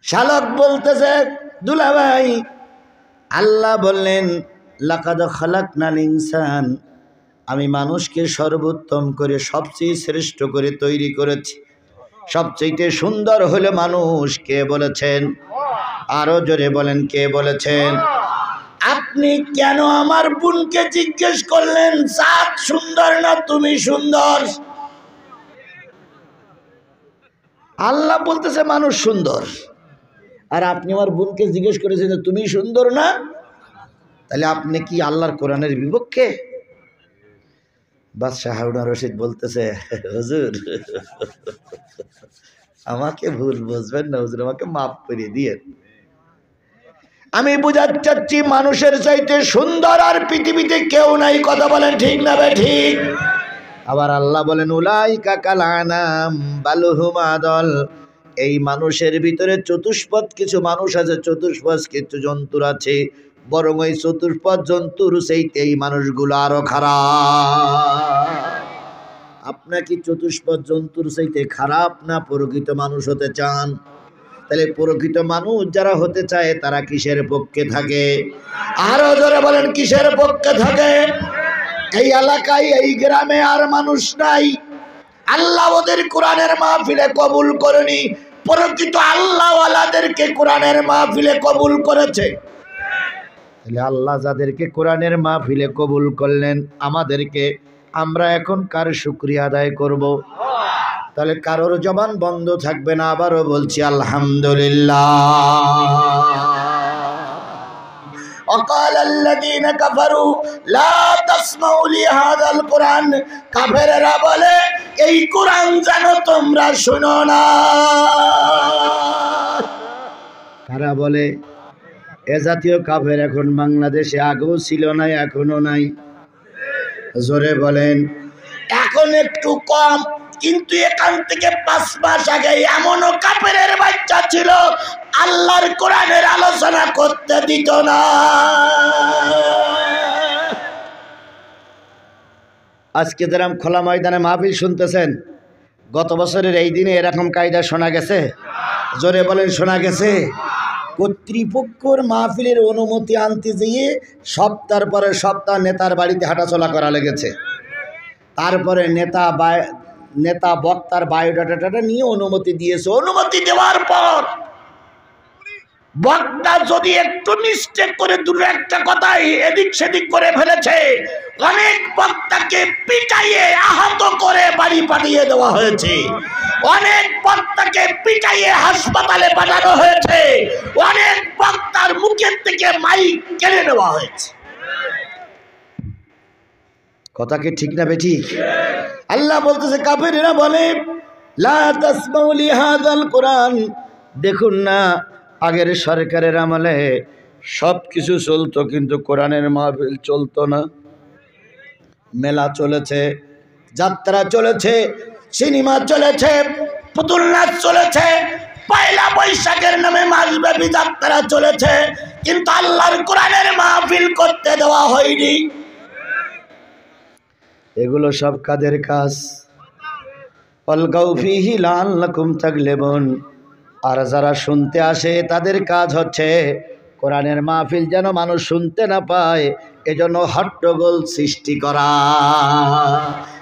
শালক বলতেছে, দুলা ভাই আল্লাহ বললেন লাকাদ খালাকনাল ইনসান, আমি মানুষকে সর্বোত্তম করে সবচেয়ে শ্রেষ্ঠ করে তৈরি করেছি। সবচেয়ে সুন্দর হলো মানুষ। কে বলেছেন? আরো জোরে বলেন, কে বলেছেন? আপনি কেন আমার বোনকে জিজ্ঞেস করলেন চাঁদ সুন্দর না তুমি সুন্দর? আল্লাহ বলতেছে মানুষ সুন্দর, আর আপনি আমার বোনকে জিজ্ঞেস করেছেন তুমি সুন্দর না? তাহলে আপনি কি আল্লাহর কোরআনের বিপক্ষে? বাদশাহ হারুন আর রশিদ বলতেছে, হুজুর আমাকে ভুল বুঝবেন না হুজুর, আমাকে মাফ করে দিয়েন। আমি বুঝাতে চাচ্ছি মানুষের চাইতে সুন্দর আর পৃথিবীতে কেউ নাই। কথা বলেন ঠিক না বে ঠিক? আবার আল্লাহ বলেন উলাইকা কাল আনাম বাল হুম আদল, এই মানুষের ভিতরে চতুষ্পদ কিছু মানুষ আছে, চতুষ্পদ কিছু জন্তুর আছে, বরং ওই চতুষ্পদ জন্তুর চাইতে এই মানুষগুলো আরো খারাপ। আপনার কি চতুষ্পদ জন্তুর চাইতে খারাপ না প্রকৃত মানুষ হতে চান? তাহলে প্রকৃত মানুষ যারা হতে চায় তারা কিসের পক্ষে থাকে? আরো জোরে বলেন, কিসের পক্ষে থাকে? এই এলাকায়, এই গ্রামে আর মানুষ নাই, আল্লাহ ওদের কোরআনের মাহফিলে কবুল করেনি, প্রকৃত আল্লাহওয়ালাদেরকে কোরআনের মাহফিলে কবুল করেছে। তাহলে আল্লাহ যাদেরকে কোরআনের মাহফিলে কবুল করলেন আমাদেরকে, আমরা এখন কার শুকরিয়া আদায় করব? তাহলে কারোর জবান বন্ধ থাকবে না। আবারও বলছি আলহামদুলিল্লাহ। وقال الذين كفروا لا تسمعوا لهذا القرآن, কাফেররা বলে এই কোরআন যেন তোমরা শুনো না। কারা বলে? এ জাতীয় কাফের এখন বাংলাদেশে আগেও ছিল না, এখনো নাই। জোরে বলেন। এখন একটু কম, কিন্তু এখান থেকে 5 মাস আগে এমনও কাফেরের বাচ্চা ছিল আল্লাহর কোরআনের আলোচনা করতে দিত না। আজকে যারা খোলা ময়দানে মাহফিল শুনতেছেন, গত বছরের এই দিনে এরকম কায়দা শোনা গেছে? জোরে বলেন, শোনা গেছে? কর্তৃপক্ষর মাহফিলের অনুমতি আনতে গিয়ে সপ্তাহের পরে সপ্তাহ নেতার বাড়িতে হাঁটাচলা করা লেগেছে। তারপরে নেতা বক্তার বায়োডাটাটা নিয়ে অনুমতি দিয়েছে। অনুমতি দেওয়ার পর বক্তা যদি একটু মিস্টেক করে দুটো একটা কথাই এদিক সেদিক করে ফেলেছে, অনেক বক্তাকে পিটাইয়ে আহত করে বাড়ি পাঠিয়ে দেওয়া হয়েছে, অনেক বক্তাকে পিটাইয়ে হাসপাতালে পাঠানো হয়েছে, অনেক বক্তার মুখের থেকে মাইক কেড়ে নেওয়া হয়েছে। কথা কি ঠিক না বেঠিক? আল্লাহ বলতেছে কাফেরেরা বলে লা তাসমাউ লিহাযাল কোরআন, দেখুন না আগের সরকারের আমলে সব কিছু চলতো কিন্তু কোরআনের মাহফিল চলতো না। মেলা চলেছে, যাত্রা চলেছে, সিনেমা চলেছে, পুতুল নাচ চলেছে, পয়লা বৈশাখের নামে মাসব্যাপী যাত্রা চলেছে, কিন্তু আল্লাহর কোরআনের মাহফিল করতে দেওয়া হয়নি। এগুলো সব কাদের কাজ? অলগাউ ফিহি লাআল্লাকুম তাগলিবুন। আর যারা শুনতে আসে তাদের কাজ হচ্ছে কোরআনের মাহফিল যেন মানুষ শুনতে না পায়, এজন্য হট্টগোল সৃষ্টি করা।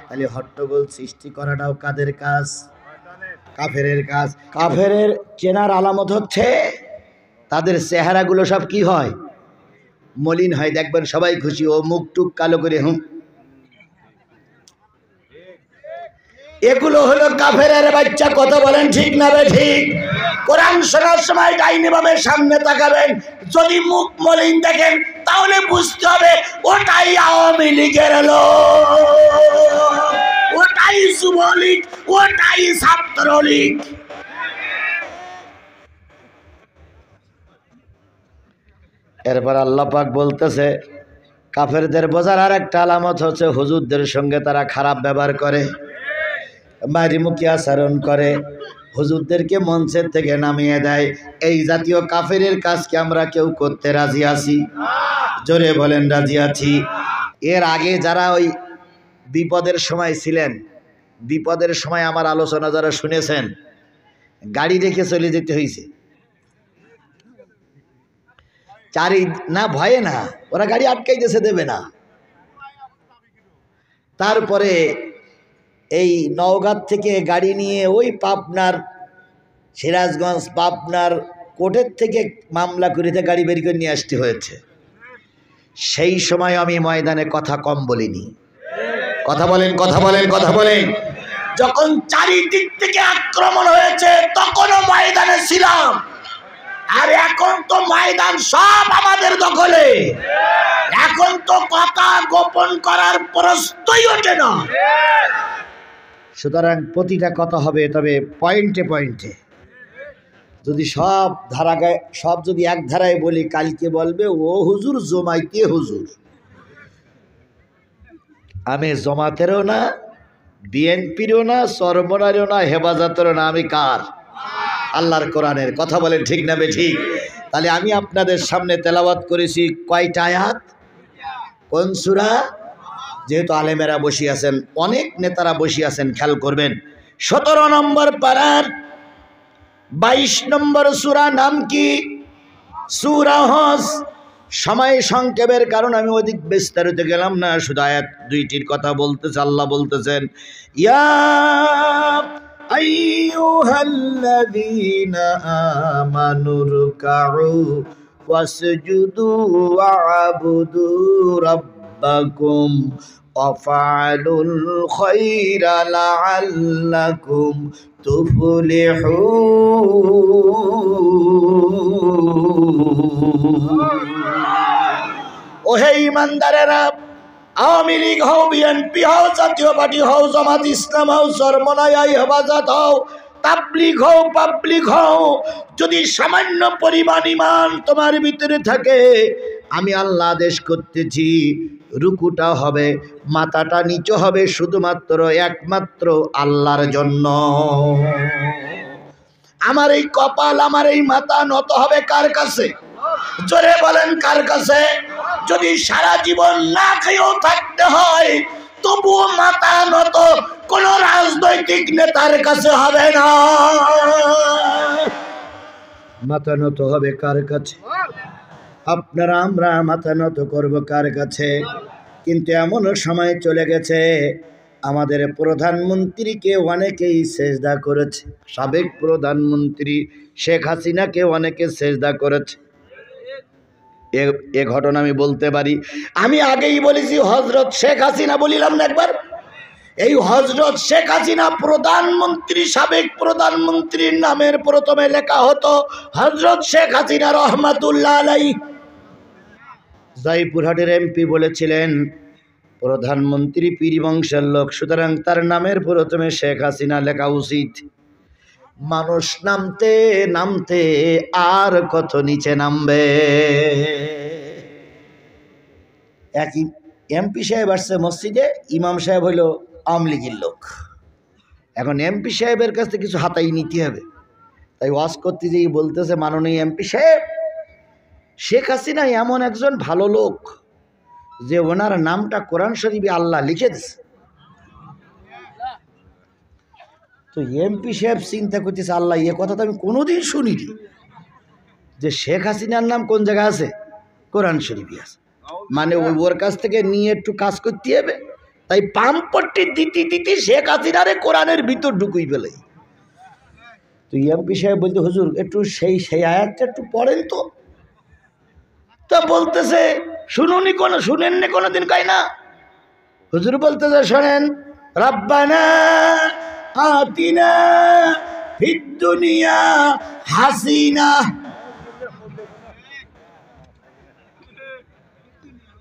তাহলে হট্টগোল সৃষ্টি করাটাও কাদের কাজ? কাফেরের কাজ। কাফেরের চেনার আলামত হচ্ছে তাদের চেহারাগুলো সব কি হয়? মলিন হয়, দেখবেন সবাই খুশি, ও মুখ টুক কালো করে এগুলো হলো কাফেরের বাচ্চা। কথা বলেন ঠিক না বে ঠিক? কোরআন শোনার সময় ডাইনে বামে সামনে তাকাবেন, যদি মুখ মলিন দেখেন তাহলে বুঝতে হবে ওটাই আওয়ামী লীগের লোক, ওটাই যুবলীগ, ওটাই ছাত্রলীগ। এরপর আল্লাহ পাক বলতেছে কাফেরদের বোঝার আর একটা আলামত হচ্ছে হুজুরদের সঙ্গে তারা খারাপ ব্যবহার করে, মারিমুখী আচরণ করে, হুজুরদেরকে মঞ্চের থেকে নামিয়ে দেয়। এই জাতীয় কাফেরের কাজকে আমরা কেউ করতে রাজি আছি? জোরে বলেন রাজি আছি। এর আগে যারা ওই বিপদের সময় ছিলেন, বিপদের সময় আমার আলোচনা যারা শুনেছেন, গাড়ি রেখে চলে যেতে হয়েছে। না ভয়ে না, ওরা গাড়ি আটকাইতেছে, দেবে না। তারপরে এই নওগাঁ থেকে গাড়ি নিয়ে ওই পাবনার, সিরাজগঞ্জ, পাবনার কোর্টের থেকে মামলা করিতে গাড়ি বের করে নিয়ে আসতে হয়েছে। সেই সময় আমি ময়দানে কথা কম বলিনি। কথা বলেন, কথা বলেন, কথা বলেন। যখন চারিদিক থেকে আক্রমণ হয়েছে তখনও ময়দানে ছিলাম। আর এখন তো ময়দান সব আমাদের দখলে, এখন তো কথা গোপন করার প্রশ্নই ওঠে না। সুতরাং প্রতিটা কথা হবে, তবে পয়েন্টে পয়েন্টে। যদি সব ধারায়, সব যদি এক ধারায় বলি, কালকে বলবে ও হুজুর জমাইতে হুজুর। আমি জমাতেরও না, বিএনপিরও না, চরমনারও না, হেফাজতেরও না। আমি কার? আল্লাহর কোরআনের। কথা বলেন ঠিক না বে ঠিক? তাহলে আমি আপনাদের সামনে তেলাওয়াত করেছি কয়টা আয়াত? কোন সূরা? যেহেতু আলেমেরা বসে আছেন, অনেক নেতারা বসে আছেন, খেয়াল করবেন। 17 নম্বর পারার 22 নম্বর সূরা নাম কি? সূরা হজ। সময় সংক্ষেপের কারণ আমি অধিক বিস্তারিত গেলাম না, শুধু আয়াত দুইটির কথা বলতেছে। আল্লাহ বলতেছেন ইয়া আইয়ুহাল্লাযীনা আমানুরকাউ ওয়াসজুদু ওয়া'বুদু রাব্বাকুম ওয়াফআলুল খায়রা লাআল্লাকুম তুফলিহুন। ওহে ঈমানদারেরা, আওয়ামী লীগ হও, বিএনপি হও, জাতীয় পার্টি হও, জামাত ইসলাম হও, চরমনাই হেফাজত হও, তাবলীগ হও, পাবলিক হও, যদি সামান্য পরিমাণ ঈমান তোমার ভিতরে থাকে, আমি আল্লাহ আদেশ করতেছি রুকুটা হবে, মাথাটা নিচু হবে শুধুমাত্র একমাত্র আল্লাহর জন্য। আমার এই কপাল, আমার এই মাথা নত হবে কার কাছে? জোরে বলেন কার কাছে? যদি সারা জীবন না খেয়েও থাকতে হয় তবুও মাথা নত কোন রাজনৈতিক নেতার কাছে হবে না। মাথা নত হবে কার কাছে? আপনারা আমরা মাথা নত করব কার কাছে? কিন্তু এমনও সময় চলে গেছে আমাদের প্রধানমন্ত্রীকে অনেকেই সেজদা করেছে, সাবেক প্রধানমন্ত্রী শেখ হাসিনাকে অনেকে সেজদা করেছে। এ ঘটনা আমি বলতে পারি। আমি আগেই বলেছি হযরত শেখ হাসিনা, বলিলাম না একবার, এই হযরত শেখ হাসিনা প্রধানমন্ত্রী, সাবেক প্রধানমন্ত্রীর নামের প্রথমে লেখা হতো হযরত শেখ হাসিনা রহমাতুল্লাহ আলাইহি। জয়পুরহাটের এমপি বলেছিলেন প্রধানমন্ত্রী পীর বংশের লোক, সুতরাং তার নামের প্রথমে শেখ হাসিনা লেখা উচিত। মানুষ নামতে নামতে আর কত নিচে নামবে। একই এমপি সাহেব আসছে মসজিদে, ইমাম সাহেব হইল আওয়ামী লীগের লোক। এখন এমপি সাহেবের কাছ থেকে কিছু হাতাই নিতে হবে, তাই ওয়াজ করতে যেই বলতেছে, মাননীয় এমপি সাহেব, শেখ হাসিনা এমন একজন ভালো লোক যে ওনার নামটা কোরআন শরীফে আল্লাহ লিখে দিছে। তো এমপি সাহেব চিন্তা করতেছে, আল্লাহ, এ কথা তো আমি কোনোদিন শুনিনি, যে শেখ হাসিনার নাম কোন জায়গায় আছে, কোরআন শরীফে আছে, মানে ওর কাছ থেকে নিয়ে একটু কাজ করতে হবে। তাই পাম্পট্টি দিতে দিতে শেখ হাসিনারে কোরআনের ভিতর ঢুকুই ফেলে। তো এমপি সাহেব বলতে, হুজুর একটু সেই আয়াতটা একটু পড়েন তো। তা বলতেছে, শুনেননি কোনোদিন, কয় না। হুজুর বলতেছে, শোনেন, রব্বানা আতিনা ফিদ দুনিয়া হাসিনা।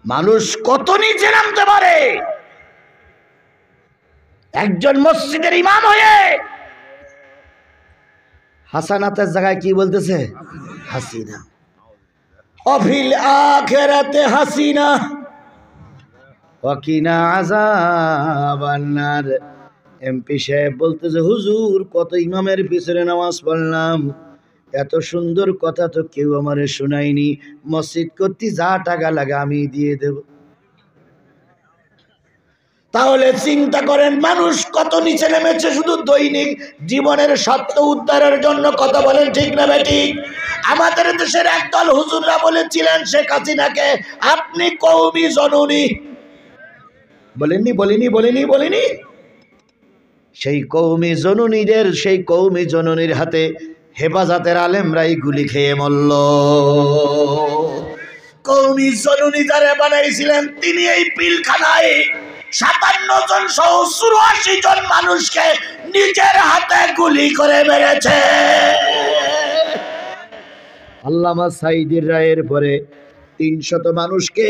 মানুষ কত নিচে নামতে পারে। একজন মসজিদের ইমাম হয়ে হাসানাতের জায়গায় কি বলতেছে, হাসিনা। অফিল আখিরাতে হাসিনা ওয়াকিনা আযাবান নার। এমপি সাহেব বলতেছে, হুজুর কত ইমামের পিছনে নামাজ পড়লাম, এত সুন্দর কথা তো কেউ আমারে শোনায়নি। মসজিদ করতে যা টাকা লাগে আমি দিয়ে দেব। তাহলে চিন্তা করেন মানুষ কত নিচে নেমেছে শুধু দৈনিক জীবনের সত্য উদ্ধারের জন্য। কথা বলেন ঠিক না বেঠিক? আমাদের দেশের একদল হুজুররা বলেছিলেন শেখ হাসিনাকে, আপনি কওমি জননী। বলেনি। সেই কওমি জননীর হাতে হেফাজতের আলেমরাই গুলি খেয়ে মরল। কওমি জননী যারা বানাইছিলেন তিনি এই পিলখানায় 57 জন সহ 84 জন মানুষকে নিজের হাতে গুলি করে মেরেছে। আল্লামা সাঈদীর রায়ের পরে 300 মানুষকে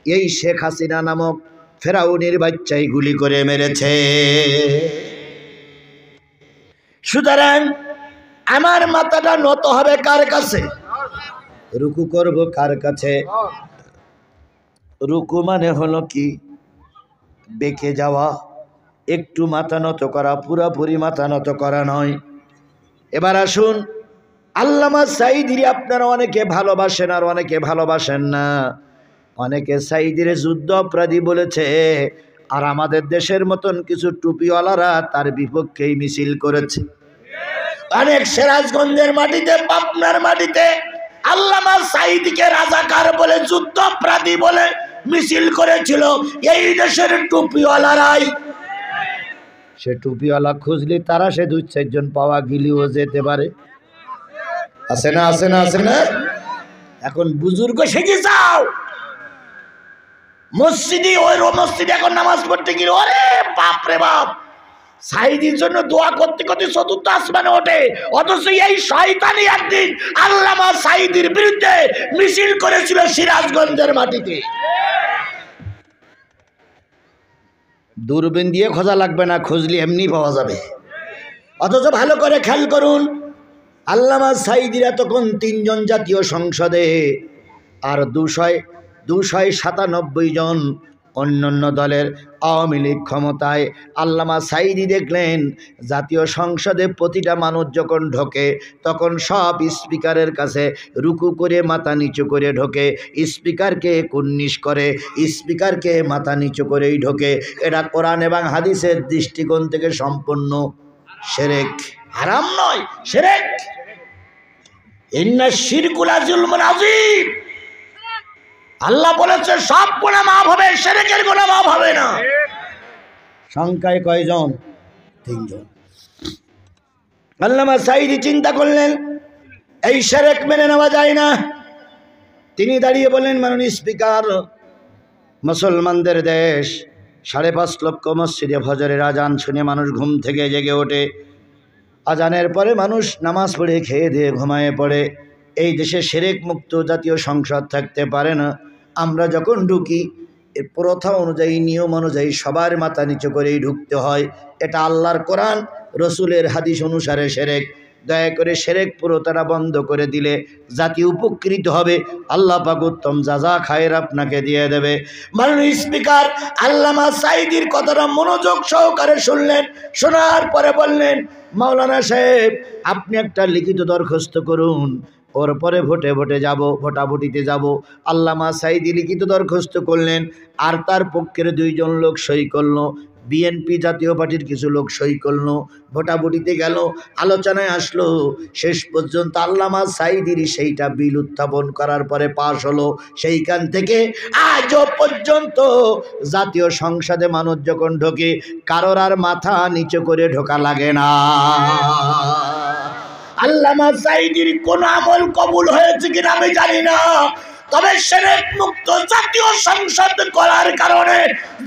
এই শেখ হাসিনা নামক ফেরাউনের বাচ্চাই গুলি করে মেরেছে। সুতরাং আমার মাথাটা নত হবে কার কাছে? রুকু করব কার কাছে? রুকু মানে হলো কি? বেঁকে যাওয়া, একটু মাথা নত করা, পুরাপুরি মাথা নত করা নয়। এবার আসুন, আল্লামা সাঈদীর আপনারা অনেকে ভালোবাসেন আর অনেকে ভালোবাসেন না। অনেকে সাঈদীর যুদ্ধ অপরাধী বলেছে, আর আমাদের দেশের মতন কিছু টুপিওয়ালারা তার বিপক্ষেই মিছিল করেছে। অনেক সিরাজগঞ্জের মাটিতে, পাবনার মাটিতে আল্লামা সাঈদীকে রাজাকার বলে, যুদ্ধ অপরাধী বলে মিছিল করেছিল এই দেশের টুপিওয়ালারাই। সে টুপিওয়ালা খুঁজলে তারা সে 2-4 জন পাওয়া গিলিও যেতে পারে। আছে না? এখন বুজুর্গ সেজে যাও মসজিদে, ওই মসজিদে এখন নামাজ পড়তে গেলে ওরে বাপ রে বাপ, সাঈদীর জন্য দোয়া করতে করতে 4th আসমানে ওঠে। অথচ এই শয়তানি একদিন আল্লামা সাঈদীর বিরুদ্ধে মিছিল করেছিল সিরাজগঞ্জের মাটিতে। দূরবীন দিয়ে খোঁজা লাগবে না, খুঁজলে এমনি পাওয়া যাবে। অথচ ভালো করে খেয়াল করুন, আল্লামা সাঈদীরা তখন 3 জন জাতীয় সংসদে আর 297 জন অন্যান্য দলের আওয়ামী লীগ ক্ষমতায়। আল্লামা সাঈদী দেখলেন জাতীয় সংসদে প্রতিটা মানুষ যখন ঢোকে তখন সব স্পিকারের কাছে রুকু করে মাথা নিচু করে ঢোকে, স্পিকারকে কুর্নিশ করে, স্পিকারকে মাথা নিচু করেই ঢোকে। এটা কোরআন এবং হাদিসের দৃষ্টিকোণ থেকে সম্পূর্ণ শিরক, হারাম নয়, শিরক। ইন্না শিরকুল যুলমুন আযীম। আল্লাহ বলেছে সব গুনাহ মাফ হবে, শিরকের গুনাহ মাফ হবে না। সংখ্যায় কয়জন? 3 জন। আল্লামা সাঈদী চিন্তা করলেন এই শিরক মেনে নেওয়া যায় না। তিনি দাঁড়িয়ে বললেন, মাননীয় স্পিকার, মুসলমানদের দেশ, 5.5 লক্ষ মসজিদে ফজরের আজান শুনে মানুষ ঘুম থেকে জেগে ওঠে, আজানের পরে মানুষ নামাজ পড়ে খেয়ে দিয়ে ঘুমায়ে পড়ে। এই দেশে শিরক মুক্ত জাতীয় সংসদ থাকতে পারে না। আমরা যখন ঢুকি এর প্রথা অনুযায়ী, নিয়ম অনুযায়ী সবার মাথা নিচু করেই ঢুকতে হয়। এটা আল্লাহর কোরআন, রসুলের হাদিস অনুসারে শিরক। দয়া করে শিরক পুরোটা বন্ধ করে দিলে জাতি উপকৃত হবে। আল্লাহ পাক উত্তম জাযা খায়ের আপনাকে দিয়ে দেবে। মাননীয় স্পিকার আল্লামা সাঈদীর কথাটা মনোযোগ সহকারে শুনলেন। শোনার পরে বললেন, মাওলানা সাহেব, আপনি একটা লিখিত দরখাস্ত করুন, ওর পরে ভোটে যাব, ভোটাভুটিতে যাব। আল্লামা সাঈদী লিখিত দরখাস্ত করলেন, আর তার পক্ষের 2 জন লোক সই করলো, বিএনপি জাতীয় পার্টির কিছু লোক সই করলো। ভোটাভুটিতে গেল, আলোচনায় আসলো, শেষ পর্যন্ত আল্লামা সাঈদীর সেইটা বিল উত্থাপন করার পরে পাশ হলো। সেইখান থেকে আজও পর্যন্ত জাতীয় সংসদে মানুষ যখন ঢোকে, কারোর আর মাথা নিচু করে ঢোকা লাগে না। আল্লামা সাঈদীর কোন আমল কবুল হয়েছে কিনা আমি জানি না, তবে শিরক মুক্ত জাতীয় সংসদ করার কারণে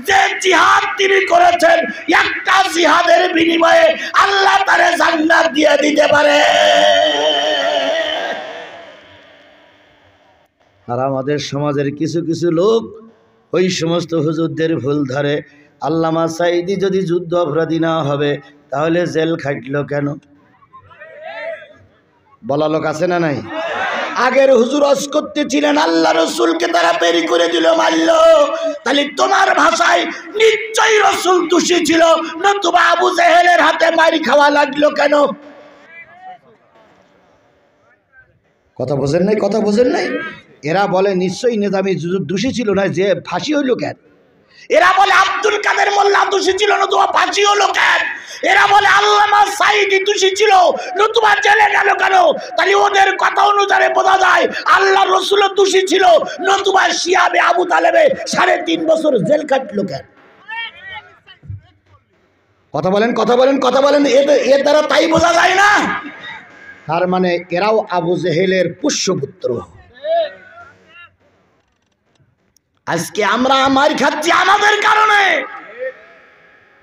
যে জিহাদ তিনি করেছেন, একটা জিহাদের বিনিময়ে আল্লাহ তারে জান্নাত দিয়ে দিতে পারে। আর আমাদের সমাজের কিছু কিছু লোক ওই সমস্ত হুজুরদের ভুল ধরে। আল্লামা সাঈদী যদি যুদ্ধ অপরাধী না হবে তাহলে জেল খাটলো কেন? বলা লোক আছে না নাই? আগের হুজুর ওয়াজ করতেছিলেন, আল্লাহ রসুলকে তারা বেরি করে দিল, মারল। তাহলে তোমার ভাষায় নিশ্চয়ই রসুল দোষী ছিল, নতুবা আবু জেহেলের হাতে মারি খাওয়া লাগলো কেন? কথা বোঝেন নাই? কথা বোঝেন নাই? এরা বলে নিশ্চয়ই নিজামী দোষী ছিল না, যে ফাঁসি হইল কেন? এরা বলে আব্দুল কাদের মোল্লা দোষী ছিল, নতুবা ফাঁসি হলো কেন? এরা বলে আল্লামা সাঈদী দোষী ছিল, নতুবা জেলে গেল কেন? তাহলে ওদের কথা অনুযায়ী বোঝা যায় আল্লাহ রসুল দোষী ছিল, নতুবা শিয়াবে আবু তালেবে 3.5 বছর জেল কাটলো কেন? কথা বলেন, কথা বলেন, কথা বলেন। এর দ্বারা তাই বোঝা যায় না? তার মানে এরাও আবু জেহেলের পুষ্যপুত্র। আজকে আমরা মার খাচ্ছি আমাদের কারণে,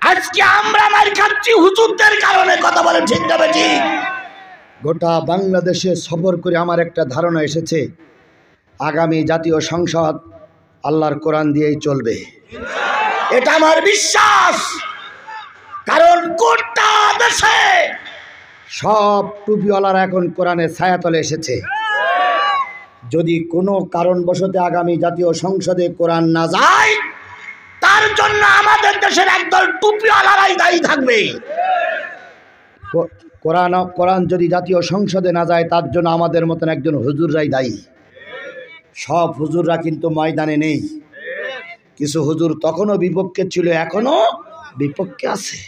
আজকে আমরা মার খাচ্ছি হুজুরদের কারণে। কথা বলেন ঠিক না বেঠিক? গোটা বাংলাদেশে সফর করে আমার একটা ধারণা এসেছে, আগামী জাতীয় সংসদ আল্লাহর কোরআন দিয়েই চলবে, এটা আমার বিশ্বাস। কারণ গোটা দেশে সব টুপিওয়ালারা এখন কোরআনের ছায়াতলে এসেছে। যদি কোনো কারণবশত আগামী জাতীয় সংসদে কোরআন না যায়, তার জন্য আমাদের দেশের একদল টুপিওয়ালারাই দায়ী থাকবে। কোরআন যদি জাতীয় সংসদে না যায়, তার জন্য আমাদের মতন একজন হুজুররাই দায়ী। সব হুজুররা কিন্তু ময়দানে নেই। কিছু হুজুর তখনও বিপক্ষে ছিল, এখনো বিপক্ষে আছে।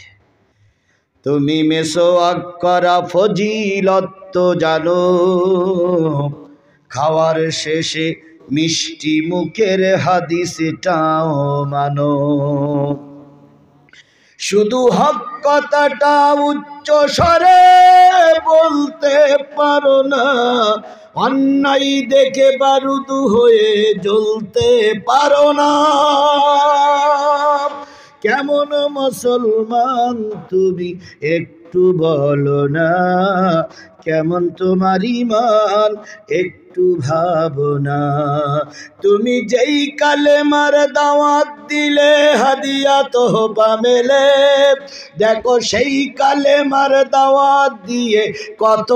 তুমি মেসোয়াক করা ফজিলত জানো, খাওয়ার শেষে মিষ্টি মুখের হাদিসটাও মানো, শুধু হক কথাটা উচ্চ স্বরে বলতে পারো না, অন্যায় দেখে বারুদ হয়ে জ্বলতে পারো না। কেমন মুসলমান তুমি একটু বলো না, কেমন তোমার ঈমান একটু ভাবনা। তুমি যেই কালেমার দাওয়াত দিলে হাদিয়া তোহবা মেলে, দেখো সেই কালেমার দাওয়াত দিয়ে কত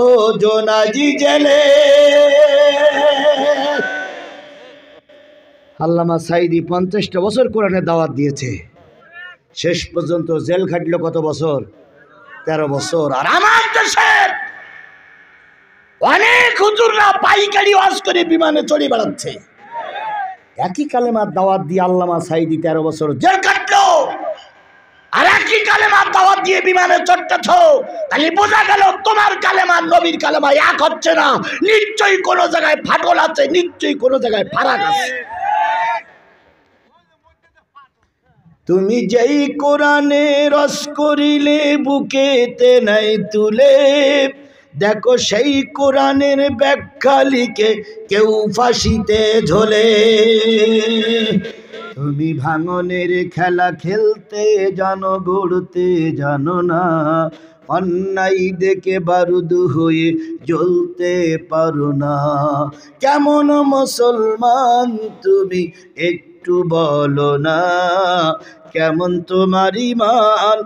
জোনাজি জেলে। আল্লামা সাঈদী 50টা বছর কোরআনের দাওয়াত দিয়েছে, শেষ পর্যন্ত জেল খাটলো কত বছর? 13 বছর। আর আমার দেশের অনেক হুজুররা পাইকারি ওয়াজ করে বিমানে চড়ে বেড়াচ্ছে, একই কালেমার দাওয়াত দিয়ে আল্লামা সাঈদী 13 বছর জেল কাটলো, আর একই কালেমার দাওয়াত দিয়ে বিমানে চড়তেছ। তাহলে বোঝা গেল তোমার কালেমা নবীর কালেমা এক হচ্ছে না, নিশ্চয়ই কোনো জায়গায় ফাটল আছে, নিশ্চয়ই কোনো জায়গায় ফারাক আছে। তুমি যেই কোরআনে রস করিলে বুকেতে নাই তুলে, দেখো সেই কোরআনের ব্যাখ্যা লিখে কেউ ফাঁসিতে ঝোলে। তুমি ভাঙনের খেলা খেলতে জানো, গড়তে জানো না, অন্যায় দেখে বারুদ হয়ে জ্বলতে পারো না। কেমন মুসলমান তুমি একটু বলো না, কেমন তোমার ঈমান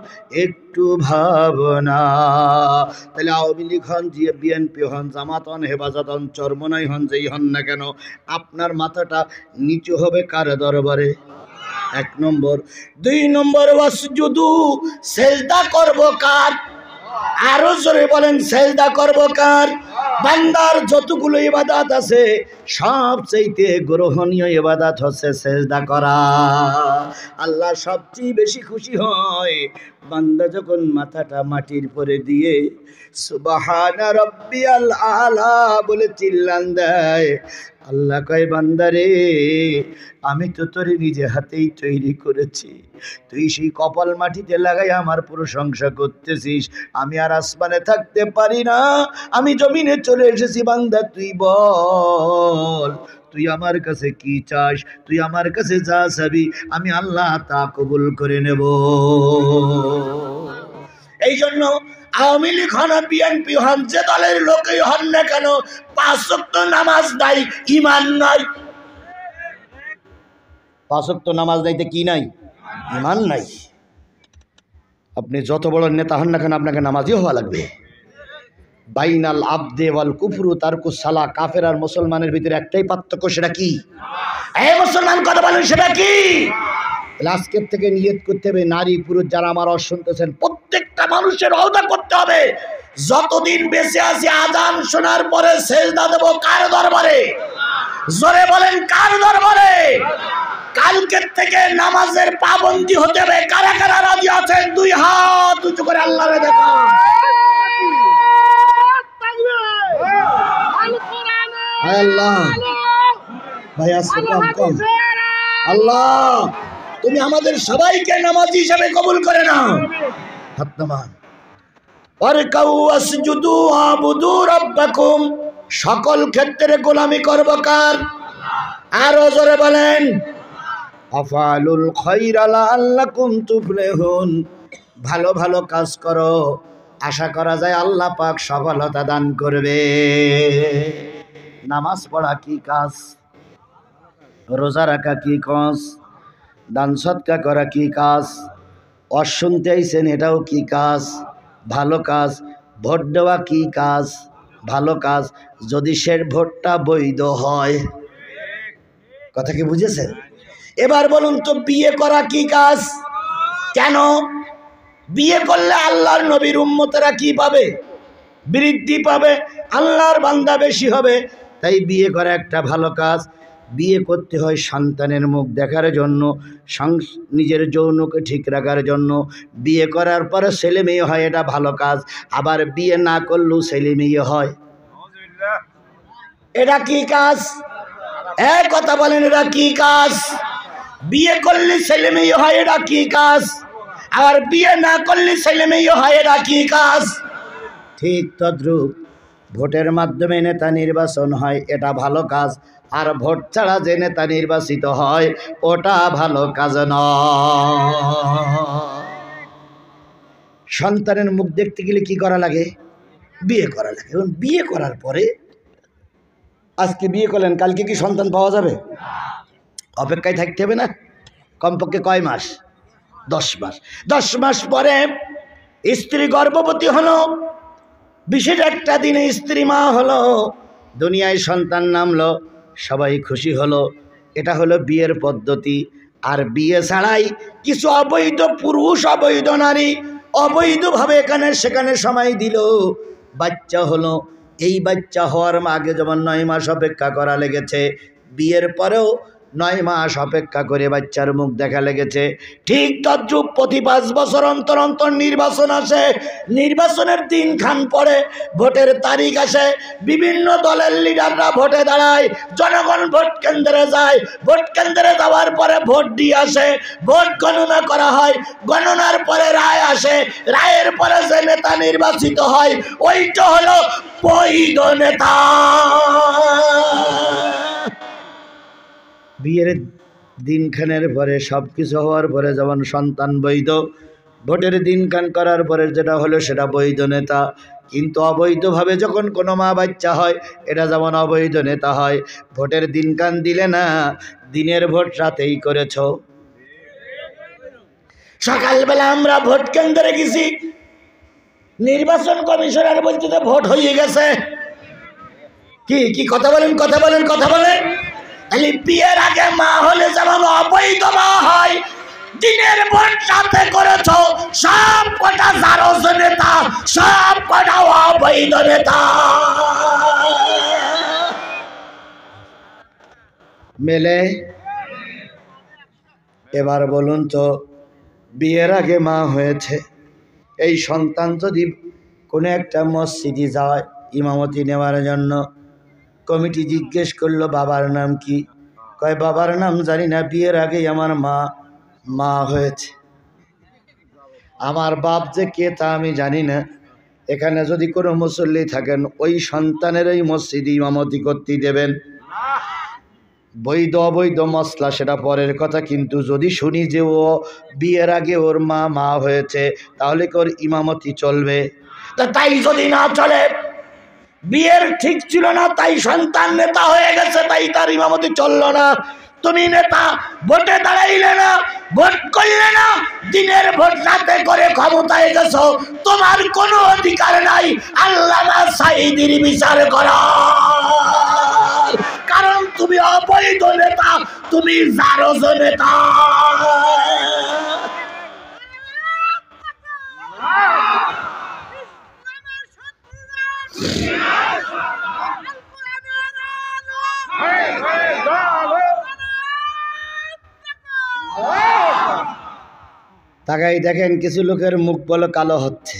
একটু ভাবনা। তাহলে আওয়ামী লীগ হন, বিএনপি হন, জামাত হন, হেফাজত হন, চরমনাই হন, যেই হন না কেন, আপনার মাথাটা নিচু হবে কার দরবারে? এক নম্বর। দুই নম্বর, ওয়াসজুদু, সেজদা করব কার? আরো জোরে বলেন, সেজদা করব কার? বান্দার যতগুলো ইবাদত আছে সবচেয়ে গ্রহণীয় ইবাদত হচ্ছে সেজদা করা। আল্লাহ সবচেয়ে বেশি খুশি হয় বান্দা যখন মাথাটা মাটির পরে দিয়ে সুবহানা রাব্বিয়াল আলা বলে চিল্লান দেয়। আল্লাহ কয়, বান্দারে আমি তো তোরে নিজে হাতেই তৈরি করেছি, তুই সেই কপাল মাটিতে লাগাই আমার প্রশংসা করতেছিস, আমি আর আসমানে থাকতে পারি না, আমি জমিনে চলে এসেছি। বান্দা তুই বল, তুই আমার কাছে কি চাস? তুই আমার কাছে যা চাবি আমি আল্লাহ তা কবুল করে নেব। এই জন্য আওয়ামী লীগ হন, বিএনপি হন, যে দলের লোকই হন না কেন, 5 ওয়াক্ত নামাজ নাই, ঈমান নাই। 5 ওয়াক্ত নামাজ নাইতে কি নাই? ঈমান নাই। আপনি যত বড় নেতা হন না কেন, আপনাকে নামাজি হওয়া লাগবে। বাইনাল আবদে ওয়াল কুফরু তারকুস সালাহ। কাফের আর মুসলমানের ভিতরে একটাই পার্থক্য, সেটা কি? এই মুসলমান কথা বলেন, সেটা কি? আজকের থেকে নিয়ত করতে হবে, নারী পুরুষ যারা আমার শুনতেছেন, প্রত্যেকটা মানুষের ওয়াদা করতে হবে, যতদিন বেঁচে আছি আযান শোনার পরে সেজদা দেব কার দরবারে? জোরে বলেন, কার দরবারে? কালকের থেকে নামাজের পাবন্দি হতে হবে। কারা কারা রাজি আছেন? 2 হাত উঁচু করে আল্লাহরে দেখান। আল্লাহ ভাই আজকে কম। আল্লাহ তুমি আমাদের সবাইকে নামাজি হিসেবে কবুল করে নাও। হাত নামান। ওয়ারকাউ ওয়াসজুদু ওয়াবুদু রাব্বাকুম। সকল ক্ষেত্রে গোলামি করব কার? আরো জোরে বলেন, আফআলুল খায়রা লাআল্লাকুম তুফলিহুন। ভালো ভালো কাজ করো, আশা করা যায় আল্লাহ পাক সফলতা দান করবে। নামাজ পড়া কি কাজ? রোজা রাখা কি কাজ? দান সদকা করা কি কাজ? ওয়াজ শুনতে আইছেন, এটাও কি কাজ? ভালো কাজ। ভোট দেওয়া কি কাজ? ভালো কাজ, যদি সে ভোটটা বৈধ হয়। কথা কি বুঝেছেন? এবার বলুন তো, বিয়ে করা কি কাজ? কেন? বিয়ে করলে আল্লাহর নবীর উম্মতেরা কি পাবে? বৃদ্ধি পাবে, আল্লাহর বান্দা বেশি হবে। তাই বিয়ে করা একটা ভালো কাজ। বিয়ে করতে হয় সন্তানের মুখ দেখার জন্য, নিজের যৌনকে ঠিক রাখার জন্য। বিয়ে করার পরে ছেলে মেয়ে হয়, এটা ভালো কাজ। আবার বিয়ে না করলেও ছেলে মেয়ে হয়, এটা কি কাজ? এক কথা বলেন, এটা কি কাজ? বিয়ে করলে ছেলে মেয়ে হয়, এটা কি কাজ? আর বিয়ে না করলে ছেলে মেয়ে হয়, এটা কি কাজ? ঠিক তদ্রূপ ভোটের মাধ্যমে নেতা নির্বাচন হয়, এটা ভালো কাজ। আর ভোট ছাড়া যে নেতা নির্বাচিত হয়, ওটা ভালো কাজ নয়। সন্তানের মুখ দেখতে গেলে কি করা লাগে? বিয়ে করা লাগে। এবং বিয়ে করার পরে, আজকে বিয়ে করলেন, কালকে কি সন্তান পাওয়া যাবে? অপেক্ষায় থাকতে হবে না? কমপক্ষে কয় মাস? 10 মাস। 10 মাস পরে স্ত্রী গর্ভবতী হলো, বিশেষ একটা দিনে স্ত্রী মা হলো, দুনিয়ায় সন্তান নামলো, সবাই খুশি হলো। এটা হলো বিয়ের পদ্ধতি। আর বিয়ে ছাড়াই কিছু অবৈধ পুরুষ, অবৈধ নারী অবৈধভাবে এখানে সেখানে সময় দিল, বাচ্চা হলো। এই বাচ্চা হওয়ার আগে যেমন 9 মাস অপেক্ষা করা লেগেছে, বিয়ের পরেও 9 মাস অপেক্ষা করে বাচ্চার মুখ দেখা লেগেছে। ঠিক তদ্রুপ প্রতি 5 বছর অন্তর অন্তর নির্বাচন আসে, নির্বাচনের দিনখান পরে ভোটের তারিখ আসে, বিভিন্ন দলের লিডাররা ভোটে দাঁড়ায়, জনগণ ভোট কেন্দ্রে যায়, ভোট কেন্দ্রে যাওয়ার পরে ভোট দিয়ে আসে, ভোট গণনা করা হয়, গণনার পরে রায় আসে, রায়ের পরে যে নেতা নির্বাচিত হয় ওইটা হলো বৈধ নেতা। বিয়ের দিনখানের পরে সব কিছু হওয়ার পরে যেমন সন্তান বৈধ, ভোটের দিনখান করার পরে যেটা হলো সেটা বৈধ নেতা। কিন্তু অবৈধভাবে যখন কোনো মা বাচ্চা হয় এটা যেমন অবৈধ নেতা হয়। ভোটের দিনখান দিলে না, দিনের ভোট রাতেই করেছ। সকালবেলা আমরা ভোট কেন্দ্রে গেছি, নির্বাচন কমিশনার বলতে ভোট হয়ে গেছে। কি কি কথা বলেন, কথা বলেন, কথা বলেন। তাহলে বিয়ের আগে মা হলে যেমন অবৈধ মা হয়, দিনের ভোট রাতে করেছ, সব কটা জারজ নেতা, সব কটা অবৈধ নেতা। মেলে? এবার বলুন তো, বিয়ের আগে মা হয়েছে, এই সন্তান যদি কোনো একটা মসজিদে যায় ইমামতি নেওয়ার জন্য, কমিটি জিজ্ঞেস করলো বাবার নাম কি? কয় বাবার নাম জানি না, বিয়ের আগেই আমার মা হয়েছে। আমার বাপ যে কে তা আমি জানি না। এখানে যদি কোনো মুসল্লি থাকেন ওই সন্তানের এই মসজিদে ইমামতি করতে দেবেন। বৈধ অবৈধ মশলা সেটা পরের কথা, কিন্তু যদি শুনি যে ও বিয়ের আগে ওর মা হয়েছে তাহলে কি ওর ইমামতি চলবে? তাই যদি না চলে, বিয়ের ঠিক ছিল না তাই সন্তান নেতা হয়ে গেছে, তাই তার ইমামতি চললো না। তুমি নেতা, ভোটে দাঁড়াইলে না, ভোট করলে না, দিনের ভোট রাতে করে ক্ষমতায় গেছো, তোমার কোনো অধিকার নাই আল্লামা সাঈদীর বিচার করার, কারণ তুমি অবৈধ নেতা, তুমি জারজ নেতা। তাকাই দেখেন কিছু লোকের মুখ বলে কালো হচ্ছে।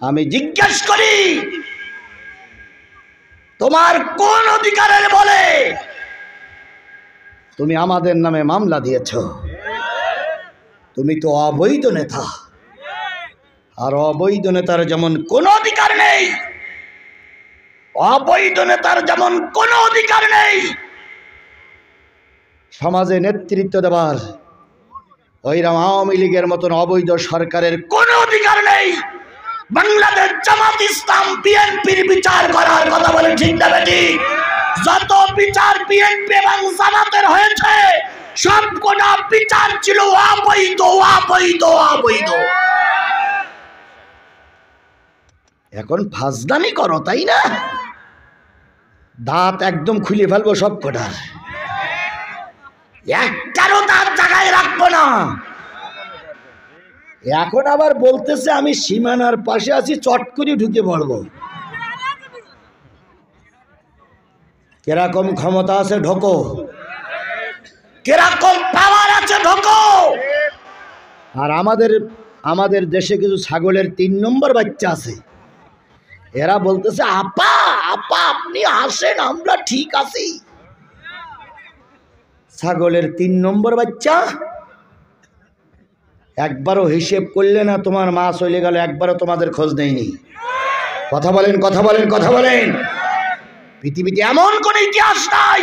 আমি জিজ্ঞেস করি, তোমার কোন অধিকারের বলে তুমি আমাদের নামে মামলা দিয়েছ? তুমি তো অবৈধ নেতা। আর অবৈধ নেতার যেমন কোনো অধিকার নেই, অবৈধ নেতার যেমন কোনো অধিকার নেই সমাজে নেতৃত্ব দেওয়ার, ওইরকম আওয়ামী লীগের মতন অবৈধ সরকারের কোনো অধিকার নেই বাংলাদেশ জামাত ইসলাম বিএনপির বিচার করার। কথা বলে ঠিক না বেঠিক? যত বিচার বিএনপি এবং জামাতের হয়েছে সব কোটা বিচার ছিল অবৈধ, অবৈধ, অবৈধ। এখন ফাজলামি করো, তাই না? দাঁত একদম খুলে ফেলবো সব কোটার, একটারও দাঁত জায়গায় রাখবো না। এখন আবার বলতেছে আমি সীমানার পাশে আছি, চট করে ঢুকে পড়বো। কিরকম ক্ষমতা আছে ঢোকো, কিরকম পাওয়ার আছে ঢোকো। আর আমাদের দেশে কিছু ছাগলের 3 নম্বর বাচ্চা আছে, এরা বলতেছে আপা আপা আপনি আসেন, আমরা ঠিক আছি। ছাগলের 3 নম্বর বাচ্চা, একবারও হিসেব করলে না তোমার মা চলে গেল, একবারও তোমাদের খোঁজ নেয়নি। কথা বলেন, কথা বলেন, কথা বলেন। পৃথিবীতে এমন কোন ইতিহাস নাই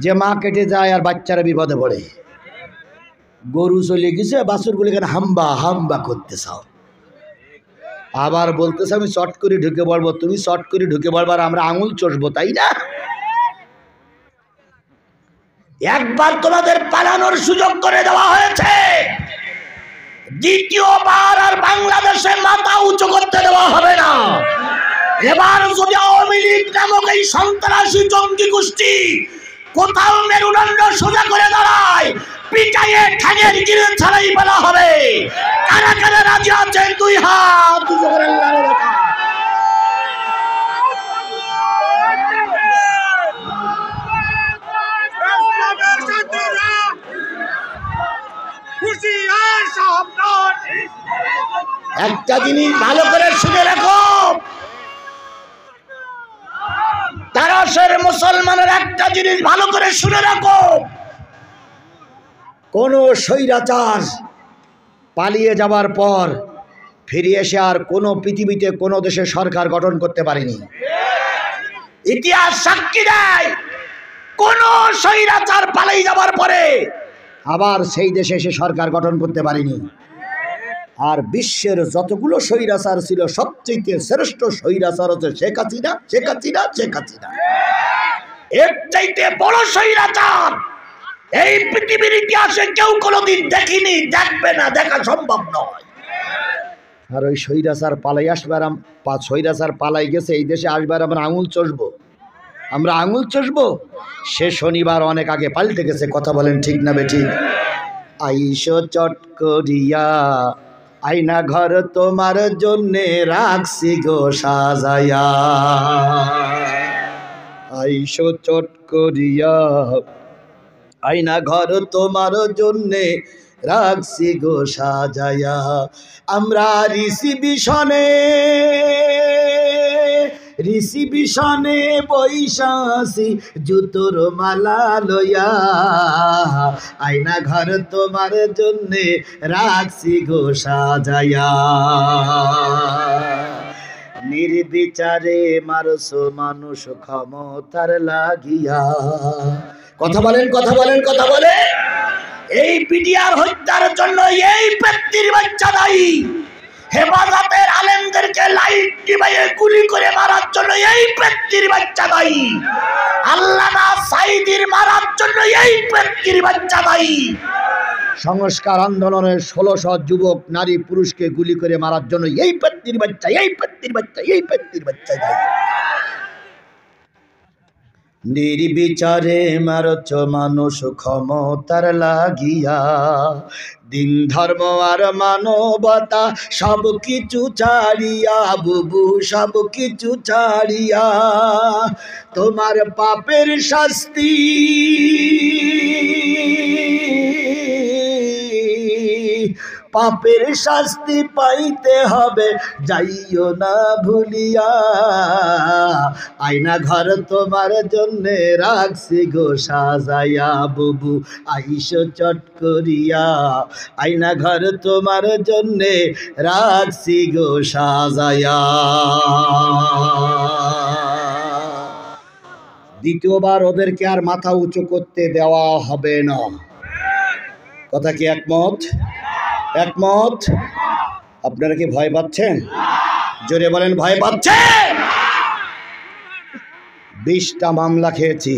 যে মা কেটে যায় আর বাচ্চারা বিপদে পড়ে। গরু চলে গেছে, বাছুরগুলো এখানে হাম্বা হাম্বা করতে চাও, আবার বলতেছে আমি চট করে ঢুকে পড়বো। তুমি চট করে ঢুকে পড়বো আর আমরা আঙুল চষবো, তাই না? একবার তোমাদের পালানোর সুযোগ করে দেওয়া হয়েছে, দ্বিতীয়বার আর বাংলাদেশের মাথা উঁচু করতে দেওয়া হবে না। এবার যদি আওয়ামী লীগ নামক এই সন্ত্রাসী জঙ্গি গোষ্ঠী কোথাও মেরুদণ্ড সোজা করে দাঁড়ায়, পিটাইয়ে ঠ্যাঙের গিরে ছাড়াই বলা হবে। কারা কারা রাজি আছেন 2 হাত উঁচু করে আল্লাহর দেখা। একটা জিনিস ভালো করে শুনে রাখো, তারাশের মুসলমানের একটা জিনিস ভালো করে শুনে রাখো, কোন স্বৈরাচার পালিয়ে যাবার পর ফিরে এসে আর কোন পৃথিবীতে কোন দেশে সরকার গঠন করতে পারেনি। ইতিহাস সাক্ষী দেয় কোন স্বৈরাচার পালিয়ে যাবার পরে আবার সেই দেশে এসে সরকার গঠন করতে পারেনি। আর বিশ্বের যতগুলো স্বৈরাচার ছিল সবচেয়ে শ্রেষ্ঠ স্বৈরাচার হচ্ছে শেখ হাসিনা, শেখ হাসিনা, শেখ হাসিনা। এর চাইতে বড় স্বৈরাচার এই পৃথিবীর ইতিহাসে কেউ কোনোদিন দেখিনি, দেখবে না, দেখা সম্ভব নয়। আর ওই স্বৈরাচার পালাই আসবার, স্বৈরাচার পালাই গেছে, এই দেশে আসবার আমরা আঙুল চষবো, আমরা আঙুল চষবো। সে শনিবার অনেক আগে পাল্টে গেছে, কথা বলেন ঠিক না বেঠিক? আইসো চট করিয়া আয়না ঘর তোমার জন্যে রাখছি গো সাজায়া, আইসো চট করিয়া আয়না ঘর তোমার জন্যে রাখছি গো সাজায়া। আমরা রিসিবিশনে বৈশাসি জুতোর মালা লইয়া, আয়না ঘর তোমার জন্যে রাখছি গো সাজায়া। নির্বিচারে মারছো মানুষ ক্ষমতার লাগিয়া, কথা বলেন, কথা বলেন, কথা বলে। এই পিডিআর হত্যার জন্য এই ব্যক্তির বাচ্চা দায়ী, হেফাজতের আলেমদেরকে লাইট ডিভাইয়ে গুলি করে মারার জন্য এই ব্যক্তির বাচ্চা দায়ী, আল্লামা সাঈদীর মারার জন্য এই ব্যক্তির বাচ্চা দায়ী, সংস্কার আন্দোলনের 1600 যুবক নারী পুরুষকে গুলি করে মারার জন্য এই ব্যক্তির বাচ্চা, এই ব্যক্তির বাচ্চা, এই ব্যক্তির বাচ্চা দায়ী। নির্বিচারে মারছ মানুষ ক্ষমতার লাগিয়া, দিন ধর্ম আর মানবতা সব কিছু ছাড়িয়া, বুবু সব কিছু ছাড়িয়া, তোমার পাপের শাস্তি পাপের শাস্তি পাইতে হবে, যাইও না ভুলিয়া, আয়না ঘর তোমার জন্যে রাখছি গো সাজায়া, বুবু আইসো চট করিয়া আয়না ঘর তোমার জন্যে রাখছি গো সাজায়া। দ্বিতীয়বার ওদেরকে আর মাথা উঁচু করতে দেওয়া হবে না, কথা কি একমত? একমত? আপনারা কি ভয় পাচ্ছেন? জোরে বলেন, ভয় পাচ্ছেন? 20টা মামলা খেয়েছি,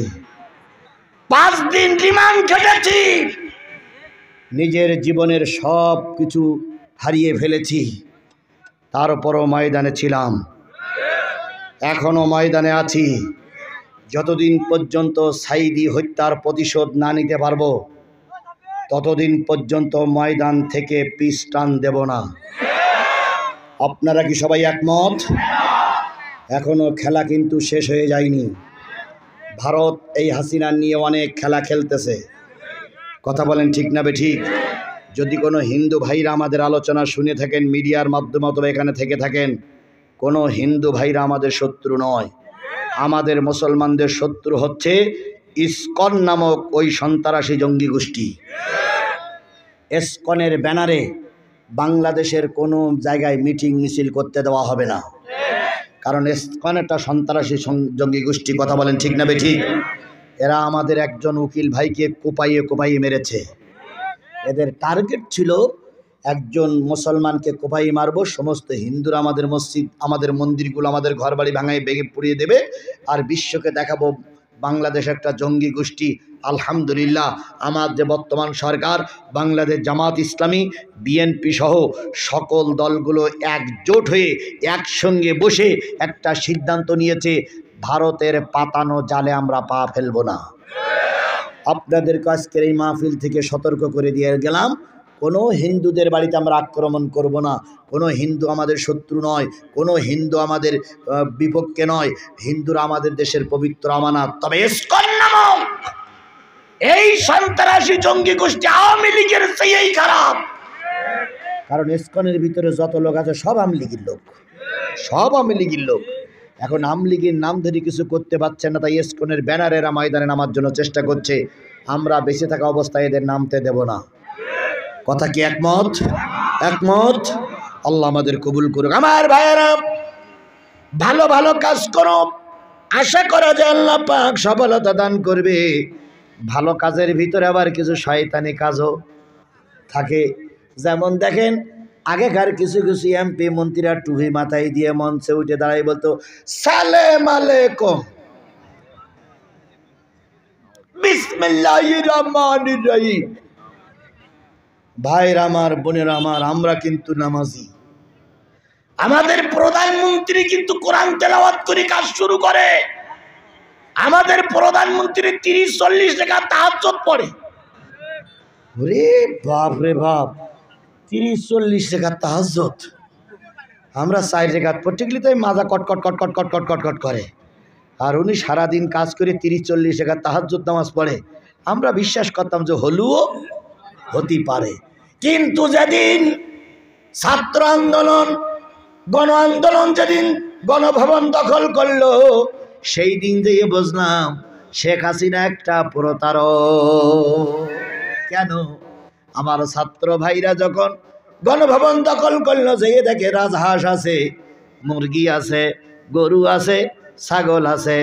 5 দিন রিমান্ড খেটেছি, নিজের জীবনের সব কিছু হারিয়ে ফেলেছি, তারপরও ময়দানে ছিলাম, এখনো ময়দানে আছি। যতদিন পর্যন্ত সাঈদী হত্যার প্রতিশোধ না নিতে পারবো ততদিন পর্যন্ত ময়দান থেকে পিছ টান দেব না। আপনারা কি সবাই একমত? এখনো খেলা কিন্তু শেষ হয়ে যায়নি। ভারত এই হাসিনা নিয়ে অনেক খেলা খেলতেছে, কথা বলেন ঠিক না বেঠিক? যদি কোনো হিন্দু ভাইরা আমাদের আলোচনা শুনে থাকেন মিডিয়ার মাধ্যমে অথবা এখানে থেকে থাকেন, কোনো হিন্দু ভাইরা আমাদের শত্রু নয়, আমাদের মুসলমানদের শত্রু হচ্ছে ইসকন নামক ওই সন্ত্রাসী জঙ্গি গোষ্ঠী। ইসকনের ব্যানারে বাংলাদেশের কোনো জায়গায় মিটিং মিছিল করতে দেওয়া হবে না, কারণ ইসকন একটা সন্ত্রাসী জঙ্গি গোষ্ঠী, কথা বলেন ঠিক না বেঠিক? এরা আমাদের একজন উকিল ভাইকে কোপাইয়ে মেরেছে। এদের টার্গেট ছিল একজন মুসলমানকে কোপাই মারবো, সমস্ত হিন্দুরা আমাদের মসজিদ, আমাদের মন্দিরগুলো, আমাদের ঘরবাড়ি ভাঙায় বেগে পুড়িয়ে দেবে, আর বিশ্বকে দেখাবো বাংলাদেশ একটা জঙ্গি গোষ্ঠী। আলহামদুলিল্লাহ, আমার যে বর্তমান সরকার, বাংলাদেশ জামাত ইসলামী, বিএনপি সহ সকল দলগুলো একজোট হয়ে একসঙ্গে বসে একটা সিদ্ধান্ত নিয়েছে, ভারতের পাতানো জালে আমরা পা ফেলবো না। আপনাদের আজকের এই মাহফিল থেকে সতর্ক করে দিয়ে গেলাম, কোনো হিন্দুদের বাড়িতে আমরা আক্রমণ করব না, কোনো হিন্দু আমাদের শত্রু নয়, কোনো হিন্দু আমাদের বিপক্ষে নয়, হিন্দুরা আমাদের দেশের পবিত্র আমানত। তবে ইসকন নামক এই সন্ত্রাসী জঙ্গি গোষ্ঠী আওয়ামী লীগের চেয়েই খারাপ, কারণ ইসকনের ভিতরে যত লোক আছে সব আওয়ামী লীগের লোক, সব আওয়ামী লীগের লোক। এখন আওয়ামী লীগের নাম ধরে কিছু করতে পারছে না, তাই ইসকনের ব্যানারেরা ময়দানে নামার জন্য চেষ্টা করছে। আমরা বেঁচে থাকা অবস্থায় এদের নামতে দেব না। কথা কি একমত? একমত। আল্লাহ আমাদের কবুল করুক। আমার ভাইয়েরা, ভালো ভালো কাজ করো, আশা করা যায় আল্লাহ পাক সফলতা দান করবে। ভালো কাজের ভিতরে আবার কিছু শয়তানি কাজও থাকে। যেমন দেখেন, আগেকার কিছু কিছু এমপি মন্ত্রীরা টুপি মাথায় দিয়ে মঞ্চে উঠে দাঁড়াই বলতো সালাম আলাইকুম, বিসমিল্লাহির রহমানির রহিম। ভাইরা আমার, বোনেরা আমার, আমরা কিন্তু নামাজি। আমাদের প্রধানমন্ত্রী কিন্তু কোরআন তেলাওয়াত করে কাজ শুরু করে। আমাদের প্রধানমন্ত্রী 30-40 টাকা তাহাজ্জুদ পড়ে। ওরে বাপ রে বাপ, 30-40 টাকা তাহাজ্জুদ। আমরা 4 রাকাত পড়তে গেলে তাই মাজা কটকট কটকট কটকট কটকট করে, আর উনি সারাদিন কাজ করে 30-40 টাকা তাহাজ্জুদ নামাজ পড়ে। আমরা বিশ্বাস করতাম যে হলুও হতে পারে। কিন্তু যেদিন ছাত্র আন্দোলন, গণ আন্দোলন যেদিন গণভবন দখল করলো, সেই দিন দিয়ে বুঝলাম শেখ হাসিনা একটা প্রতারক। কেন? আমার ছাত্র ভাইরা যখন গণভবন দখল করলো, যেয়ে দেখে রাজহাঁস আছে, মুরগি আছে, গরু আছে, ছাগল আছে,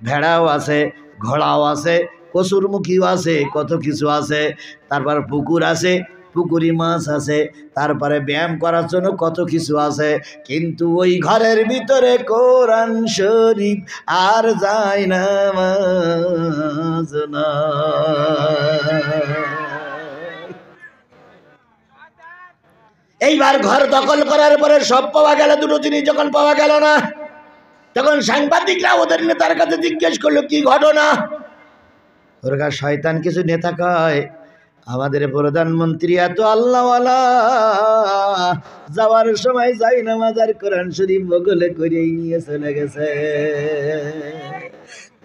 ভেড়াও আছে, ঘোড়াও আছে, কচুরমুখীও আছে, কত কিছু আছে। তারপর পুকুর আছে, পুকুরি মাছ আছে, তারপরে ব্যায়াম করার জন্য কত কিছু আছে। কিন্তু ওই ঘরের ভিতরে কোরআন শরীফ আর যায় না। এইবার ঘর দখল করার পরে সব পাওয়া গেল, দুটো জিনিস যখন পাওয়া গেল না, তখন সাংবাদিকরা ওদের নেতার কাছে জিজ্ঞেস করলো কি ঘটনা। ওর কাছে শয়তান কিছু নেতা কয়, আমাদের প্রধানমন্ত্রী এত আল্লাহওয়ালা, যাওয়ার সময় যাই নামাজ আর কোরআন শরীফ বগলে করেই নিয়ে চলে গেছে।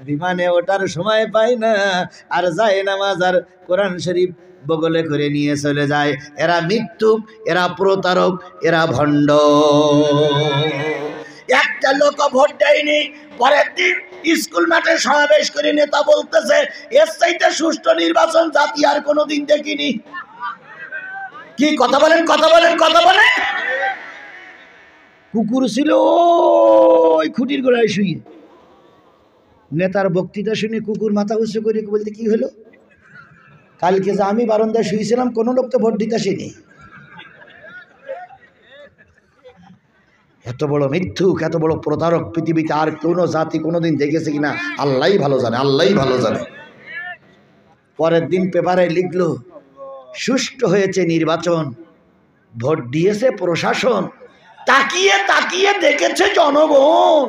বিমানে ওঠার সময় পাই না, আর যায় নামাজ আর কোরআন শরীফ বগলে করে নিয়ে চলে যায়। এরা মিথ্যুক, এরা প্রতারক, এরা ভণ্ড। একটা লোক ভোট দেয়নি, পরের দিন স্কুল মাঠে সমাবেশ করে নেতা বলতেছে এর চাইতে সুষ্ঠু নির্বাচন জাতি আর কোনোদিন দেখিনি। কি কথা বলেন, কথা বলেন, কথা বলেন। কুকুর ছিল ওই খুঁটির গোড়ায় শুয়ে, নেতার বক্তৃতা শুনে কুকুর মাথা উঁচু করে বলতে কি হলো, কালকে যে আমি বারান্দায় শুয়েছিলাম কোনো লোক তো ভোট দিতে আসেনি। এত বড় মিথ্যুক, এত বড় প্রতারক পৃথিবীতে আর কোনো জাতি কোনোদিন দেখেছে কিনা আল্লাহই ভালো জানে, আল্লাহই ভালো জানে। পরের দিন পেপারে লিখলো সুষ্ঠু হয়েছে নির্বাচন, ভোট দিয়েছে প্রশাসন, তাকিয়ে তাকিয়ে দেখেছে জনগণ।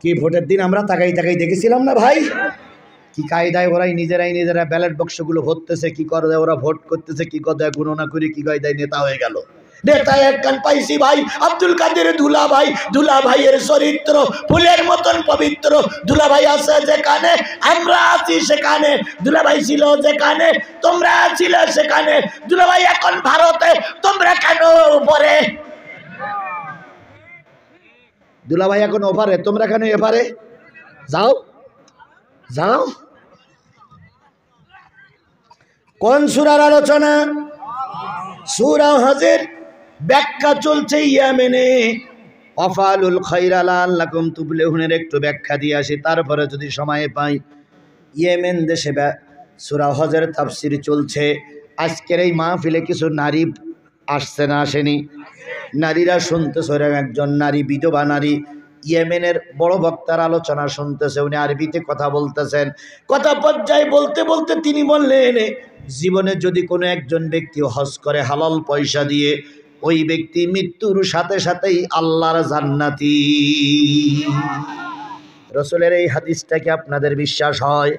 কি ভোটের দিন আমরা তাকাই তাকাই দেখেছিলাম না ভাই? কি কায়দায় ওরাই নিজেরা ব্যালট বক্সগুলো ভরতেছে, কি করে দেয় ওরা ভোট করতেছে, কি করে দেয় গণনা করে, কি কায়দায় নেতা হয়ে গেল। নেতা একখান পাইছি ভাই, আব্দুল কাদের দুলাভাই। দুলাভাইয়ের চরিত্র ফুলের মতন পবিত্র। দুলাভাই আছে যেখানে আমরা আছি সেখানে, দুলাভাই ছিল যেখানে তোমরা ছিলে সেখানে। দুলাভাই এখন ভারতে, তোমরা কেন উপরে? দুলাভাই এখন ওপারে, তোমরা কেন এপারে? যাও যাও। কোন সূরার আলোচনা? সূরা হজের ব্যাখ্যা চলছে ইয়েমেনে। অফালুল খায়রা লাআল্লাকুম তুফলিহুনের একটু ব্যাখ্যা দিয়ে আসি, তারপরে যদি সময় পাই। ইয়েমেন দেশে সূরা হজের তাফসীর চলছে। আজকের এই মাহফিলে কিছু নারী আসছে না আসেনি? নারীরা শুনতেছে, একজন নারী, বিধবা নারী, ইয়েমেনের বড় বক্তার আলোচনা শুনতেছে। উনি আরবিতে কথা বলতেছেন। কথা পর্যায়ে বলতে বলতে তিনি বললেন, জীবনে যদি কোনো একজন ব্যক্তি হজ করে হালাল পয়সা দিয়ে, ওই ব্যক্তি মৃত্যুর সাথে সাথেই আল্লাহর জান্নাতি। রাসূলের এই হাদিসটা কি আপনাদের বিশ্বাস হয়?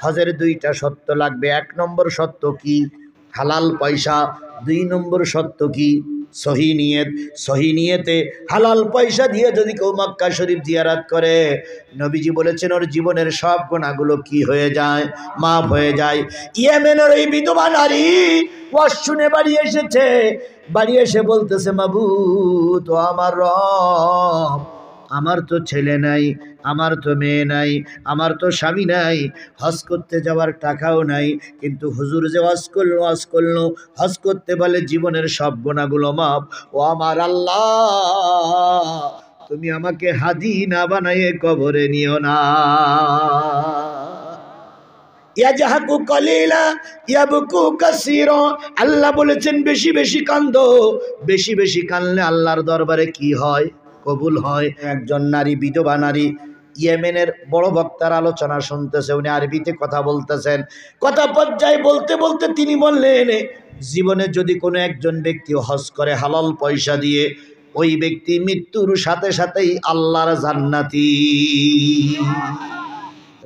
হজের দুইটা শর্ত লাগবে। 1 নম্বর শর্ত কি? হালাল পয়সা। 2 নম্বর শর্ত কি? সহি নিয়তে হালাল পয়সা দিয়ে যদি কেউ মক্কা শরীফ জিয়ারত করে, নবীজি বলেছেন ওর জীবনের সব গুনাহগুলো কি হয়ে যায়, মাফ হয়ে যায়। ইয়েমেনের এই বিধবা নারী ওয়াজ শুনে বাড়ি এসেছে, বাড়ি এসে বলতেছে, মাবুদ ও আমার রব, আমার তো ছেলে নাই, আমার তো মেয়ে নাই, আমার তো স্বামী নাই, হজ করতে যাওয়ার টাকাও নাই, কিন্তু হুজুর যে ওয়াজ করলো হজ করতে বলে জীবনের সব গুনাহগুলো মাপ। ও আমার আল্লাহ, তুমি আমাকে হাজি না বানায়ে কবরে নিও না। ইয়াজহাকু কলিলা ইয়াবকু কাসীরা, আল্লাহ বলেছেন বেশি বেশি কান্দো, বেশি বেশি কানলে আল্লাহর দরবারে কি হয়, কবুল হয়। একজন নারী, বিধবা নারী, ইয়েমেনের বড় বক্তার আলোচনা শুনতেছে, উনি আরবিতে কথা বলতেছেন। কথা পর্যায়ে বলতে বলতে তিনি বললেন, জীবনে যদি কোনো একজন ব্যক্তি হজ করে হালাল পয়সা দিয়ে, ওই ব্যক্তি মৃত্যুর সাথে সাথেই আল্লাহর জান্নাতি।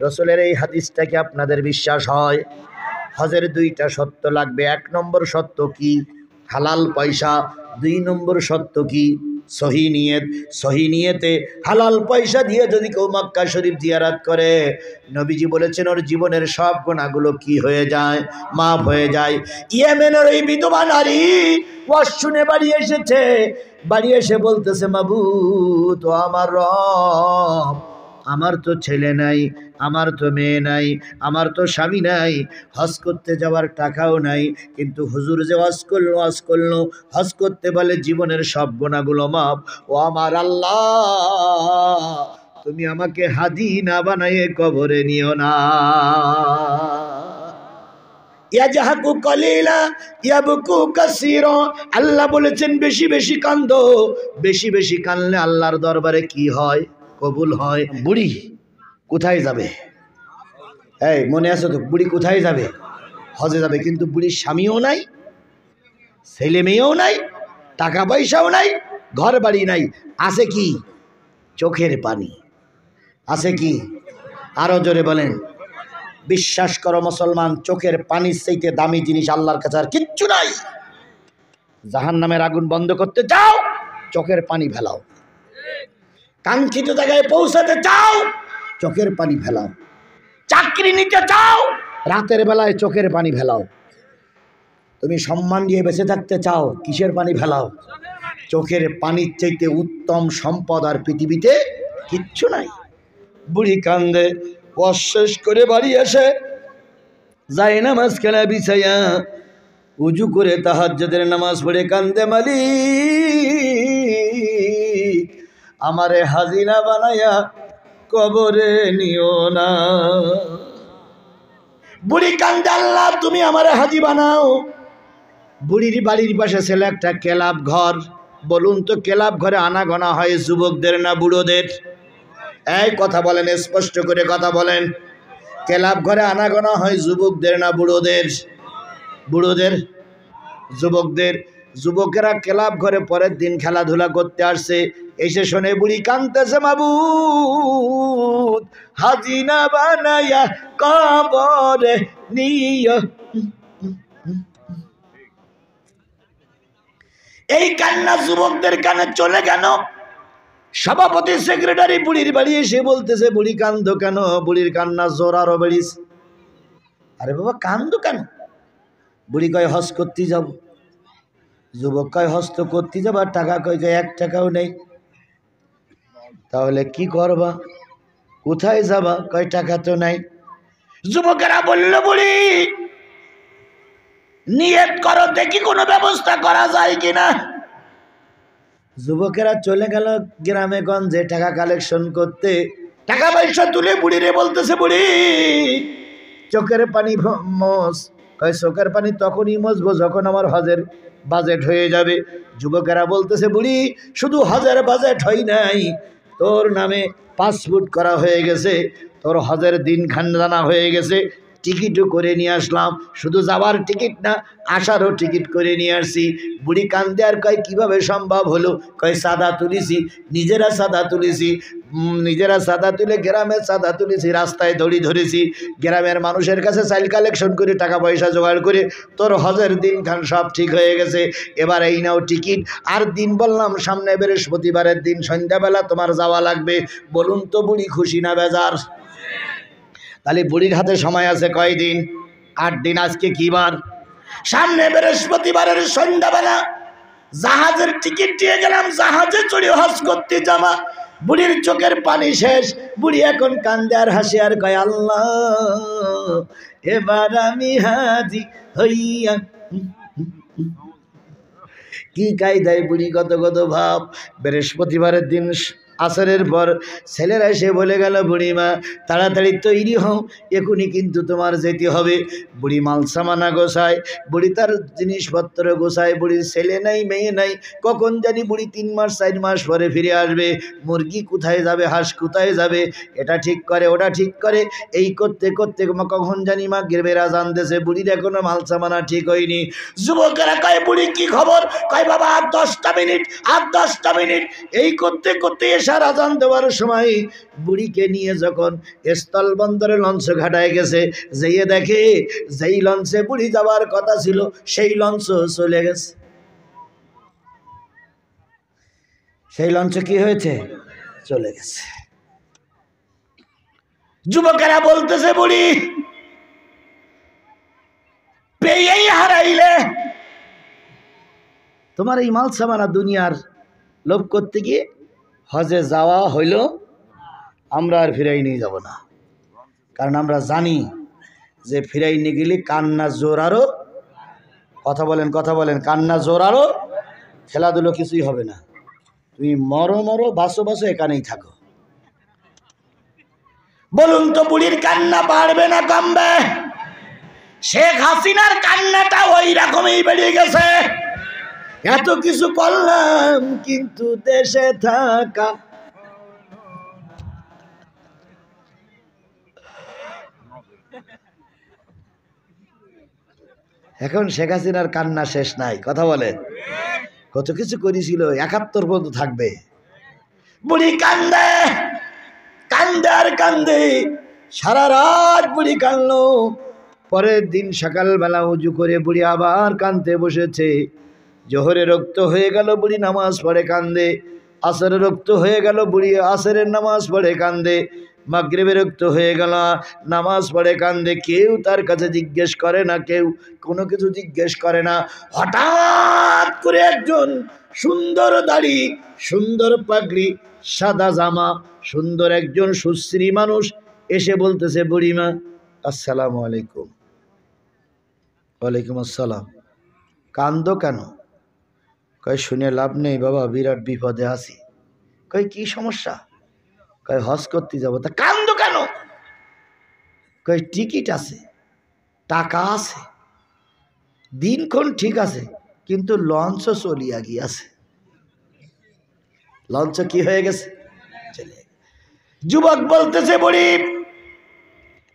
রসুলের এই হাদিসটা কি আপনাদের বিশ্বাস হয়? হজের দুইটা শর্ত লাগবে। এক নম্বর শর্ত কি? হালাল পয়সা। দুই নম্বর শর্ত কি? সহি নিয়ত। সহি নিয়তে হালাল পয়সা দিয়ে যদি কেউ মক্কা শরীফ জিয়ারত করে, নবীজি বলেছেন ওর জীবনের সব গুনাহগুলো কি হয়ে যায়, মাফ হয়ে যায়। ইয়েমেনের এই বিধবা নারী ওয়াজ শুনে বাড়ি এসেছে, বাড়ি এসে বলতেছে, মাবুদ ও আমার রব, আমার তো ছেলে নাই, আমার তো মেয়ে নাই, আমার তো স্বামী নাই, হজ করতে যাওয়ার টাকাও নাই, কিন্তু হুজুর যে ওয়াজ করলো হজ করতে বলে জীবনের সব গুনাহগুলো মাপ। ও আমার আল্লাহ, তুমি আমাকে হাজি না বানায়ে কবরে নিও না। ইয়াজহাকু কলিলা ইয়াবকু কাসীরা, আল্লাহ বলেছেন বেশি বেশি কান্দো, বেশি বেশি কানলে আল্লাহর দরবারে কি হয়, কবুল হয়। বুড়ি কোথায় যাবে? এই মনে আছে তো, বুড়ি কোথায় যাবে? হজে যাবে, কিন্তু বুড়ির স্বামীও নাই, ছেলে মেয়েও নাই, টাকা পয়সাও নাই, ঘর বাড়ি নাই, আছে কি? চোখের পানি। আছে কি? আরো জোরে বলেন। বিশ্বাস করো মুসলমান, চোখের পানির চাইতে দামি জিনিস আল্লাহর কাছে আর কিচ্ছু নাই। জাহান্নামের আগুন বন্ধ করতে চাও, চোখের পানি ফেলাও। কাঙ্ক্ষিত জায়গায় পৌঁছাতে চাও, চোখের পানি ফেলাও। চাকরি নিতে চাও, রাতের বেলায় চোখের পানি ফেলাও। তুমি সম্মান দিয়ে বেঁচে থাকতে চাও, কিসের পানি ফেলাও? চোখের পানির চাইতে উত্তম সম্পদ আর পৃথিবীতে কিচ্ছু নাই। বুড়ি কান্দে, অশেষ করে বাড়ি এসে যায় নামাজ খেলা বিছাইয়া উজু করে তাহাজ্জুদের নামাজ পড়ে কান্দে, মালিক আমারে হাজিনা বানায়া কবরে নিও না। বুড়ি কান্দে, আল্লাহ তুমি আমারে হাজি বানাও। বুড়ির বাড়ির পাশে ছিল একটা ক্লাব ঘর। বলুন তো, ক্লাব ঘরে আনাগোনা হয় যুবকদের না বুড়োদের? এই কথা বলেন, স্পষ্ট করে কথা বলেন। ক্লাব ঘরে আনাগোনা হয় যুবকদের না বুড়োদের? বুড়োদের। যুবকদের। যুবকেরা ক্লাব ঘরে পরের দিন খেলাধুলা করতে আসছে, এসে শোনে বুড়ি কাঁদতেছে, মাবুদ হাজিনা বানায়া কবরে নিও। এই কান্না যুবকদের কানে চলে কেন? সভাপতি সেক্রেটারি বুড়ির বাড়ি এসে বলতেছে, বুড়ি কান্দো কেন? বুড়ির কান্না জোর আরো বেড়িস। আরে বাবা কান্দো কেন? বুড়ি কয় হজ করতে যাব। যুবক কয় হজ তো করতে যাব, আর টাকা কয় যে 1 টাকাও নেই। তাহলে কি করবা? কোথায় যাবা? কয় টাকা তো নাই। যুবকেরা বলল, বুড়ি নিয়ত করো, দেখি কোনো ব্যবস্থা করা যায় কিনা। যুবকেরা চলে গেল গ্রামে গঞ্জে টাকা কালেকশন করতে। টাকা পয়সা তুলে বুড়িরে বলতেছে, বুড়ি চোখের পানি মোছ। কয় চোখের পানি তখনই মজবো যখন আমার হজের বাজেট হয়ে যাবে। যুবকেরা বলতেছে, বুড়ি শুধু হজের বাজেট হয় নাই, তোর নামে পাসপোর্ট করা হয়ে গেছে, তোর হজের দিন খান জানা হয়ে গেছে, টিকিটও করে নিয়ে আসলাম, শুধু যাওয়ার টিকিট না আসারও টিকিট করে নিয়ে আসছি। বুড়ি কান্দে আর কয় কিভাবে সম্ভব হলো? কয় চাঁদা তুলেছি, নিজেরা চাঁদা তুলেছি, নিজেরা চাঁদা তুলে গ্রামের চাঁদা তুলেছি, রাস্তায় দড়ি ধরেছি, গ্রামের মানুষের কাছে চাইল কালেকশন করে টাকা পয়সা জোগাড় করে তোর হজের দিন খান সব ঠিক হয়ে গেছে, এবার এই নাও টিকিট। আর দিন বললাম সামনে বৃহস্পতিবারের দিন সন্ধ্যাবেলা তোমার যাওয়া লাগবে। বলুন তো বুড়ি খুশি না বেজার? তাহলে বুড়ির হাতে সময় আছে কয়দিন? 8 দিন। আজকে কি বার? সামনে বৃহস্পতিবারের সন্ধ্যাবেলা জাহাজের টিকিট দিয়ে গেলাম, জাহাজে চড়ে হজ করতে যাওয়া। বুড়ির চোখের পানি শেষ, বুড়ি এখন কান্দে আর হাসি আর কয় আল্লাহ এবার আমি হাজি হইয়া। কি কায়দায় বুড়ি কত কত ভাব। বৃহস্পতিবারের দিন আসরের পর ছেলেরা এসে বলে গেল বুড়িমা তাড়াতাড়ি তৈরি হও, এখনই কিন্তু তোমার যেতে হবে। বুড়ি মাল সামানা গোছায়, বুড়ি তার জিনিসপত্র গোছায়। বুড়ির ছেলে নাই মেয়ে নাই, কখন জানি বুড়ি 3 মাস 4 মাস পরে ফিরে আসবে। মুরগি কোথায় যাবে, হাঁস কোথায় যাবে, এটা ঠিক করে ওটা ঠিক করে, এই করতে করতে কখন জানি মাগরিবের আযান দিয়েছে, বুড়ির এখনো মাল সামানা ঠিক হয়নি। যুবকেরা কয় বুড়ি কি খবর? কয় বাবা আর 10টা মিনিট, আর 10টা মিনিট। এই করতে করতে এশার আযান দেওয়ার সময় বুড়িকে নিয়ে যখন স্থলবন্দরে লঞ্চ ঘাটায় গেছে, যেয়ে দেখে যেই লঞ্চে বুড়ি যাওয়ার কথা ছিল সেই লঞ্চ চলে গেছে। সেই লঞ্চ কি হয়েছে? চলে গেছে। যুবকেরা বলতেছে বুড়ি পেয়েই হারাইলে। তোমার এই মাল সামানা দুনিয়ার লোভ করতে গিয়ে হজে যাওয়া হইল, আমরা আর ফিরাই নিয়ে যাব না। কারণ আমরা জানি যে ফিরাই নিয়ে গেলে কান্না জোর আরো, কথা বলেন, কান্না জোর আরো, খেলাধুলো কিছুই হবে না। তুমি মরো মরো, বাসো বাসো, এখানেই থাকো। বলুন তো বুড়ির কান্না বাড়বে না কমবে? শেখ হাসিনার কান্নাটা ওই রকমই বেড়ে গেছে। এত কিছু করলাম কিন্তু দেশে থাকা। এখন শেখ হাসিনার কান্না শেষ নাই, কথা বলেন। কত কিছু করেছিল, 71 পর্যন্ত থাকবে। বুড়ি কান্দে কান্দে আর কান্দে, সারা রাত বুড়ি কান্দলো। পরের দিন সকালবেলা উজু করে বুড়ি আবার কান্দতে বসেছে। জোহরে রক্ত হয়ে গেল, বুড়ি নামাজ পড়ে কান্দে। আসরে রক্ত হয়ে গেল, বুড়ি আসরের নামাজ পড়ে কান্দে। মাগরিবে রক্ত হয়ে গেল, নামাজ পড়ে কান্দে। কেউ তার কাছে জিজ্ঞেস করে না, কেউ কোনো কিছু জিজ্ঞেস করে না। হঠাৎ করে একজন সুন্দর দাড়ি, সুন্দর পাগড়ি, সাদা জামা, সুন্দর একজন সুশ্রী মানুষ এসে বলতেছে বুড়িমা আসসালামু আলাইকুম। ওয়ালাইকুম আসসালাম। কান্দো কেন? কয় শুনে লাভ নেই বাবা, বিরাট বিপদে আছি। কয় কি সমস্যা? কয় হজ করতে যাবো। তা কান্দো কেন? কয় টিকিট আছে, টাকা আছে, দিনক্ষণ ঠিক আছে, কিন্তু লঞ্চ চলিয়া গিয়াছে। লঞ্চ কি হয়ে গেছে? চলে। যুবক বলতেছে বুড়ি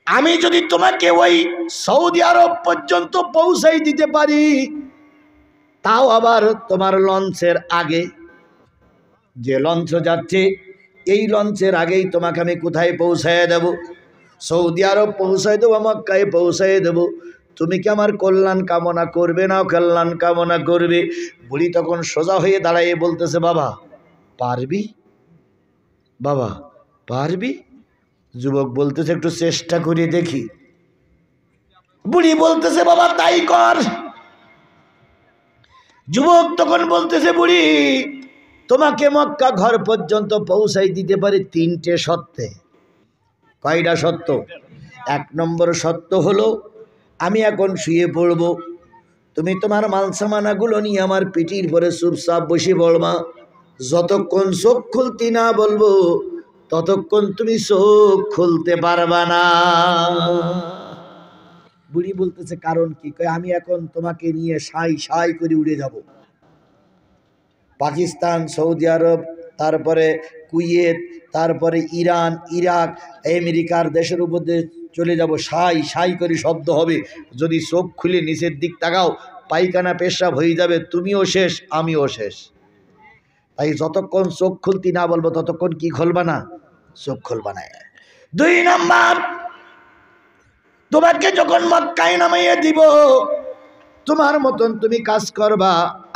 আমি যদি তোমাকে ওই সৌদি আরব পর্যন্ত পৌঁছাই দিতে পারি, তাও আবার তোমার লঞ্চের আগে, যে লঞ্চ যাচ্ছে এই লঞ্চের আগেই তোমাকে আমি কোথায় পৌঁছায় দেব? সৌদি আরব পৌঁছায় দেবো, মক্কায় পৌঁছায় দেব। তুমি কি আমার কল্যাণ কামনা করবে না কল্যাণ কামনা করবে? বুড়ি তখন সোজা হয়ে দাঁড়াইয়ে বলতেছে বাবা পারবি, বাবা পারবি? যুবক বলতেছে একটু চেষ্টা করে দেখি। বুড়ি বলতেছে বাবা তাই কর। যুবক তখন বলতেছে বুড়ি তোমাকে মক্কা ঘর পর্যন্ত পৌঁছাই দিতে পারি 3টে শর্তে। কয়টা শর্ত? 1 নম্বর শর্ত হলো আমি এখন শুয়ে পড়ব, তুমি তোমার মালসামানাগুলো নিয়ে আমার পিঠির পরে চুপচাপ বসে পড়বা। যতক্ষণ চোখ খুলতে না বলবো ততক্ষণ তুমি চোখ খুলতে পারবা না। বুড়ি বলতেছে কারণ কি? কয় আমি এখন তোমাকে নিয়ে সাই সাই করে উড়ে যাব। পাকিস্তান, সৌদি আরব, তারপরে কুয়েত, তারপরে ইরান, ইরাক, আমেরিকার দেশের উপর দিয়ে চলে যাব, সাই সাই করে শব্দ হবে। যদি চোখ খুলে নিচের দিক তাকাও, পায়খানা পেশাব হয়ে যাবে, তুমিও শেষ আমিও শেষ। তাই যতক্ষণ চোখ খুলতি না বলবো ততক্ষণ কি খুলবা না, চোখ খুলবা না। 2 নাম্বার, তোমাকে যখন মক্কায় নামাইয়া দিব, তোমার মতন তুমি কাজ করবা,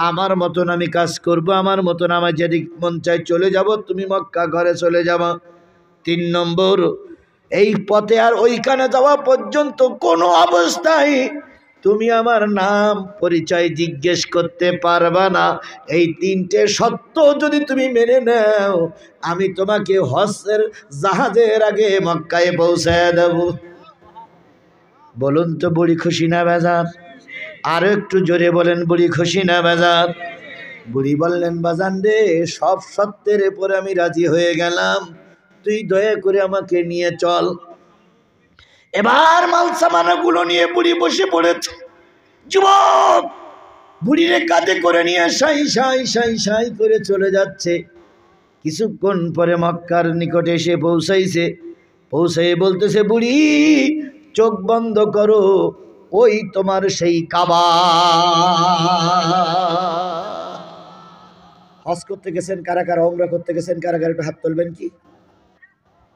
আমার মতন আমি কাজ করব, আমার মতন আমার যেদিক মন চাই চলে যাব, তুমি মক্কা ঘরে চলে যাবা। 3 নম্বর, এই পথে আর ওইখানে যাওয়া পর্যন্ত কোনো অবস্থায় তুমি আমার নাম পরিচয় জিজ্ঞেস করতে পারবা না। এই 3টে সত্য যদি তুমি মেনে নাও, আমি তোমাকে হজের জাহাজের আগে মক্কায় পৌঁছায় দেব। বলুন তো বুড়ি খুশি না বাজার? আরো একটু জোরে বলেন, বুড়ি খুশি না বাজার? বুড়ি বললেন, বাজান রে, সব সত্যের উপরে আমি রাজি হয়ে গেলাম, তুই দয়া করে আমাকে নিয়ে চল। এবার মাল সামানগুলো নিয়ে বুড়ি বসে পড়েছে। যুবক বুড়িরে কাঁধে করে নিয়ে সাই সাই সাই সাই করে চলে যাচ্ছে। কিছুক্ষণ পরে মক্কার নিকটে এসে পৌঁছাইছে। পৌঁছাই বলতেছে, বুড়ি চোখ বন্ধ করো, ওই তোমার সেই কাবা। হজ করতে গেছেন কারা কারা, ওমরা করতে গেছেন কারা কারা, একটু হাত তুলবেন কি?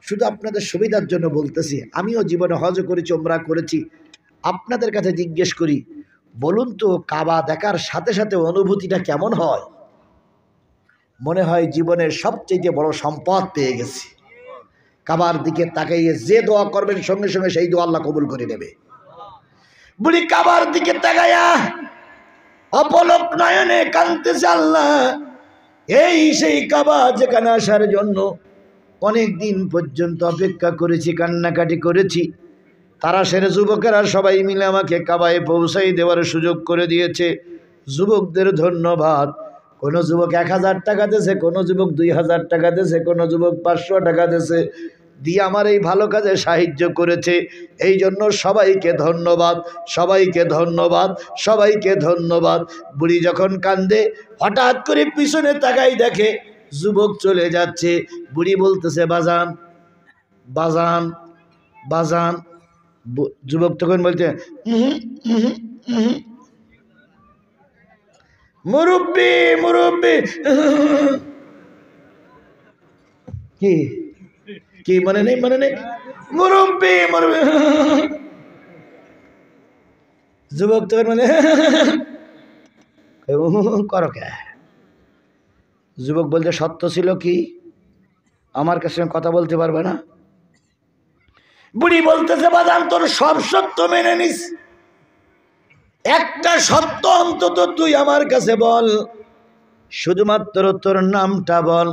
শুধু আপনাদের সুবিধার জন্য বলতেছি, আমিও জীবনে হজ করেছি, ওমরা করেছি। আপনাদের কাছে জিজ্ঞেস করি, বলুন তো কাবা দেখার সাথে সাথে অনুভূতিটা কেমন হয়? মনে হয় জীবনের সবচেয়ে বড় সম্পদ পেয়ে গেছি। কাবার দিকে তাকাইয়ে যে দোয়া করবেন সঙ্গে সঙ্গে সেই দোয়া আল্লাহ কবুল করে নেবে। বুড়ি কাবার দিকে তাকাইয়া অপলক নয়নে কাঁদতেছে, আল্লাহ এই সেই কাবা যেখানে আসার জন্য অনেক দিন পর্যন্ত অপেক্ষা করেছি, কান্নাকাটি করেছি। তারা সেরে যুবকেরা সবাই মিলে আমাকে কাবায় পৌঁছাই দেওয়ার সুযোগ করে দিয়েছে। যুবকদের ধন্যবাদ। কোনো যুবক 1000 টাকা দিয়েছে, কোনো যুবক 2000 টাকা দিয়েছে, কোনো যুবক 500 টাকা দিয়েছে, দিয়ে আমার এই ভালো কাজে সাহায্য করেছে। এই জন্য সবাইকে ধন্যবাদ, সবাইকে ধন্যবাদ, সবাইকে ধন্যবাদ। বুড়ি যখন কান্দে, হঠাৎ করে পিছনে তাকাই দেখে যুবক চলে যাচ্ছে। বুড়ি বলতেছে, বাজান বাজান বাজান। যুবক তখন বলছে, মুরব্বি মুরব্বি। কি কি মনে নেই, মনে নেই, মুরব্বি মুরব্বি। যুবক তখন মানে করো কে? যুবক বলতে, সত্য ছিল কি, আমার কাছে কথা বলতে পারবে না? বুড়ি বলতেছে, বাজান তোর সব সত্য মেনে নিস, একটা সত্য অন্তত তুই আমার কাছে বল, শুধুমাত্র তোর নামটা বল।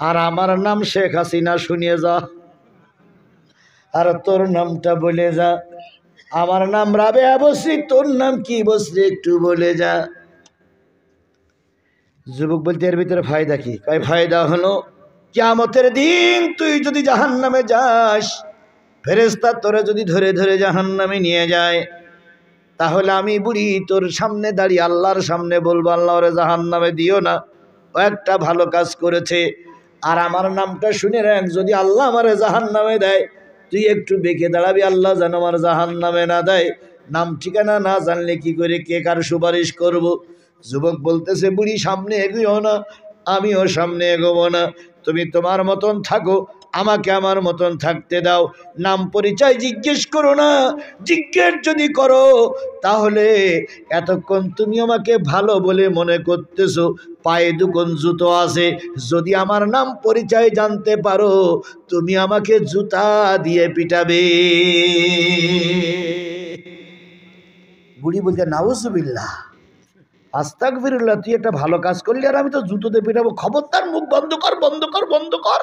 আর আমার নাম শেখ হাসিনা, শুনিয়ে যা। আর তোর নামটা বলে যা। আমার নাম রাবেয়া বসরি, তোর নাম কি বসরি একটু বলে যা। যুবক বলতে, এর ভিতরে ফায়দা কি? কয় ফায়দা হলো, কিয়ামতের দিন তুই যদি জাহান্নামে যাস, ফেরেশতা তোরে যদি ধরে ধরে জাহান্নামে নিয়ে যায়, তাহলে আমি বুড়ি তোর সামনে দাঁড়িয়ে আল্লাহর সামনে বলবো, আল্লাহ ওরে জাহান্নামে দিও না, ও একটা ভালো কাজ করেছে। আর আমার নামটা শুনে রাখ, যদি আল্লাহ আমারে জাহান্নামে দেয়, তুই একটু বেঁকে দাঁড়াবি, আল্লাহ যেন আমার জাহান্নামে না দেয়। নাম ঠিকানা না জানলে কি করে কে কার সুপারিশ করব? যুবক বলতেছে, বুড়ি সামনে এগোও না, আমিও সামনে এগোবো না, তুমি তোমার মতন থাকো, আমাকে আমার মতন থাকতে দাও। নাম পরিচয় জিজ্ঞেস করো না, জিজ্ঞেস যদি করো তাহলে এতক্ষণ তুমি আমাকে ভালো বলে মনে করতেছো, পায়ে দুকোন জুতো আছে, যদি আমার নাম পরিচয় জানতে পারো তুমি আমাকে জুতা দিয়ে পিটাবে। বুড়ি বলতে, নাউজুবিল্লাহ, আস্তাগফিরুল্লাহ, তুই একটা ভালো কাজ করলি আর আমি তো জুতো দিয়ে পিটাবো, খবরদার মুখ বন্ধ কর, বন্ধ কর, বন্ধ কর।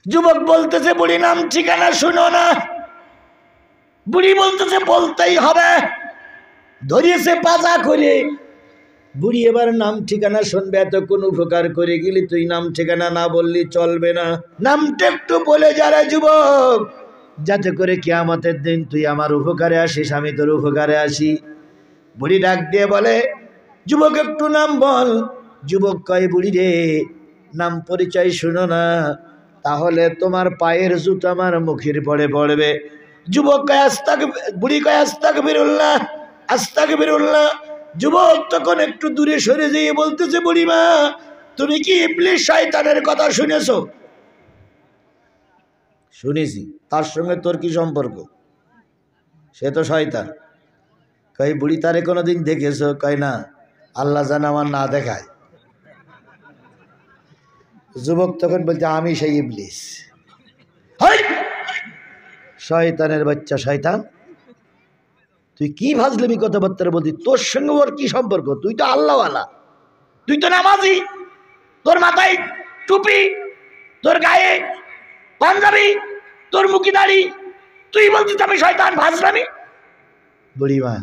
যুবক বলতেছে, বুড়ি নাম ঠিকানা শুনো না। বুড়ি বলতেছে, বলতেই হবে, ধরিয়েছে পাজা করে। বুড়ি এবার নাম ঠিকানা শুনবে, এত কোন উপকার করে গেলি, তুই নাম ঠিকানা না বললি চলবে না, নামটা একটু বলে যারা যুবক, যাতে করে কিয়ামতের দিন তুই আমার উপকারে আসিস, আমি তোর উপকারে আসি। বুড়ি ডাক দিয়ে বলে, যুবক একটু নাম বল। যুবক কয়, বুড়ি রে নাম পরিচয় শুনো না, তাহলে তোমার পায়ের জুতো আমার মুখের পরে পড়বে। যুবক কয় বুড়ি কয় আস্তাগফিরুল্লাহ আস্তাগফিরুল্লাহ। যুবক তখন একটু দূরে সরে যেয়ে বলতেছে, বুড়িমা তুমি কি ইবলিস শয়তানের কথা শুনেছো? শুনেছি। তার সঙ্গে তোর কি সম্পর্ক? সে তো শয়তান। কয় বুড়ি তারে কোনোদিন দেখেছো? কয় না, আল্লাহ জানে আমার না দেখায়। যুবক তখন বলছে আমি সেই ইবলিস। শয়তানের বাচ্চা শয়তান, তুই কি ফাজলামি কথাবার্তা বলতি? তোর সঙ্গে ওর কি সম্পর্ক? তুই তো আল্লাহওয়ালা, তুই তো নামাজি, তোর মাথায় টুপি, তোর গায়ে পাঞ্জাবি, তোর মুখে দাড়ি, তুই বলছিস আমি শয়তান, ফাজলামি। বুড়িমা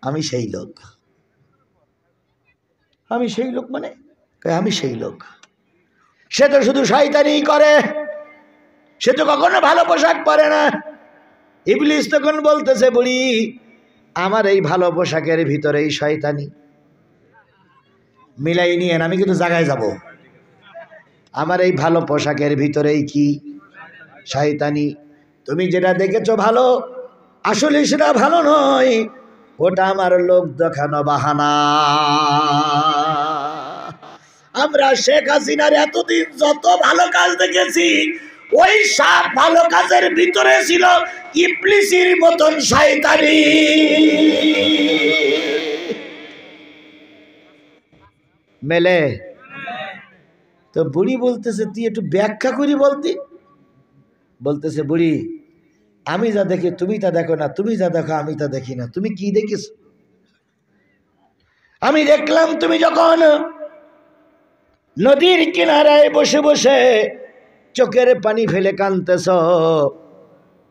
আমি সেই লোক। আমি সেই লোক মানে? আমি সেই লোক। সে তো শুধু শয়তানি করে, সে তো কখনো ভালো পোশাক পরে না। ইবলিস তখন বলতেছে, বুড়ি আমার এই ভালো পোশাকের ভিতরে এই শয়তানি মিলাই নিয়ে আমি কিন্তু জায়গায় যাব। আমার এই ভালো পোশাকের ভিতরেই কি শয়তানি। তুমি যেটা দেখেছো ভালো, আসলে সেটা ভালো নয়, ওটা আমার লোক দেখানো বাহানা। আমরা শেখ হাসিনার এতদিন যত ভালো কাজ দেখেছি, ওই সব ভালো কাজের ভিতরে ছিল ইবলিসের মতন শয়তানি। মেলে তো বুড়ি বলতেছে, তুই একটু ব্যাখ্যা করি বলতি। বলতেছে, বুড়ি আমি যা দেখি তুমি তা দেখো না, তুমি যা দেখো আমি তা দেখি না। তুমি কি দেখিস? আমি দেখলাম তুমি যখন নদীর কিনারায় বসে বসে চোখের পানি ফেলে কাঁদতেছ,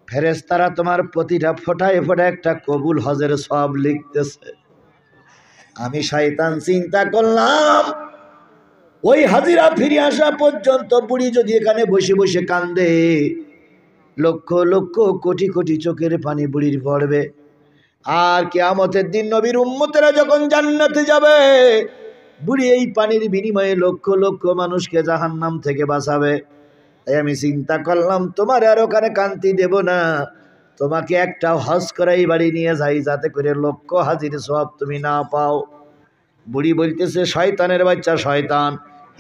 ফেরেশতারা তোমার প্রতিটা ফোঁটায় ফোঁটায় একটা কবুল হজের সওয়াব লিখতেছে। আমি শয়তান চিন্তা করলাম ওই হাজিরা ফিরে আসা পর্যন্ত বুড়ি যদি এখানে বসে বসে কান্দে, লক্ষ লক্ষ কোটি কোটি চোখের পানি বুড়ির পড়বে। আর কিয়ামতের দিন নবীর উম্মতেরা যখন জান্নাতে যাবে, বুড়ি এই পানির বিনিময়ে লক্ষ লক্ষ মানুষকে জাহান্নাম থেকে বাঁচাবে। তাই আমি চিন্তা করলাম তোমার আর ওখানে কান্তি দেব না, তোমাকে একটা হজ করাই বাড়ি নিয়ে যাই, যাতে করে লক্ষ হাজির সওয়াব তুমি না পাও। বুড়ি বলতেছে, শয়তানের বাচ্চা শয়তান,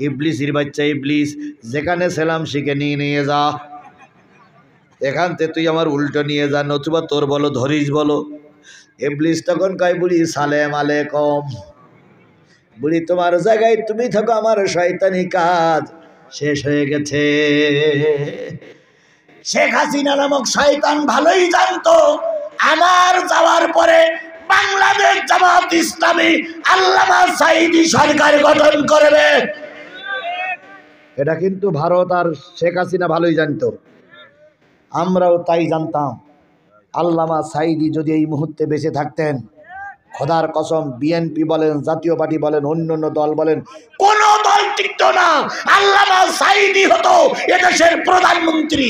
ইবলিসের বাচ্চা ইবলিস, যেখানে ছিলাম শিখে নিয়ে যা, এখান থেকে তুই আমার উল্টো নিয়ে যা, নতুবা তোর বলো ধরিস বলো। ইবলিস তখন কয়, বুড়ি সালেম আলাইকুম। বুড়ি তোমার জায়গায় তুমি থাকো, আমার শয়তানি কাজ শেষ হয়ে গেছে। শেখ হাসিনা নামক শয়তান ভালোই জানতো আমার যাওয়ার পরে বাংলাদেশ জামাত ইসলামী আল্লামা সাঈদী সরকার গঠন করবে। এটা কিন্তু ভারত আর শেখ হাসিনা ভালোই জানতো, আমরাও তাই জানতাম। আল্লামা সাঈদী যদি এই মুহূর্তে বেঁচে থাকতেন, খোদার কসম বিএনপি বলেন, জাতীয় পার্টি বলেন, অন্যান্য দল বলেন, কোন দল টিকত না, আল্লামা সাঈদী হতো এদেশের প্রধানমন্ত্রী।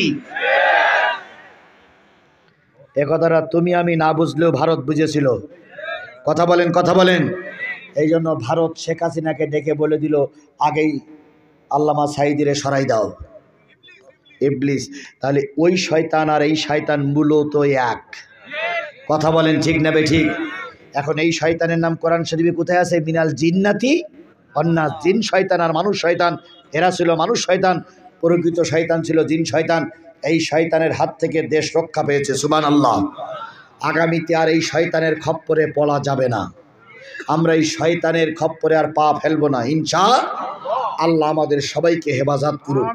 এ কথাটা তুমি আমি না বুঝলেও ভারত বুঝেছিল। কথা বলেন, কথা বলেন। এই জন্য ভারত শেখ হাসিনাকে ডেকে বলে দিল, আগেই আল্লামা সাঈদীরে সরাই দাও। ইবলিস, তাহলে ওই শয়তান আর এই শয়তান মূলত এক। কথা বলেন ঠিক না বেঠিক? এখন এই শয়তানের নাম কোরআন শরীফে কোথায় আছে? মিনাল জিন্নাতি ওয়ান্নাস। জিন শয়তান আর মানুষ শয়তান, এরা ছিল মানুষ শয়তান, প্রকৃত শয়তান ছিল জিন শয়তান। এই শয়তানের হাত থেকে দেশ রক্ষা পেয়েছে, সুবহানাল্লাহ। আগামীতে আর এই শয়তানের খপ্পরে পড়া যাবে না। আমরা এই শয়তানের খপ্পরে আর পা ফেলবো না ইনশাআল্লাহ। আমাদের সবাইকে হেফাজত করুক।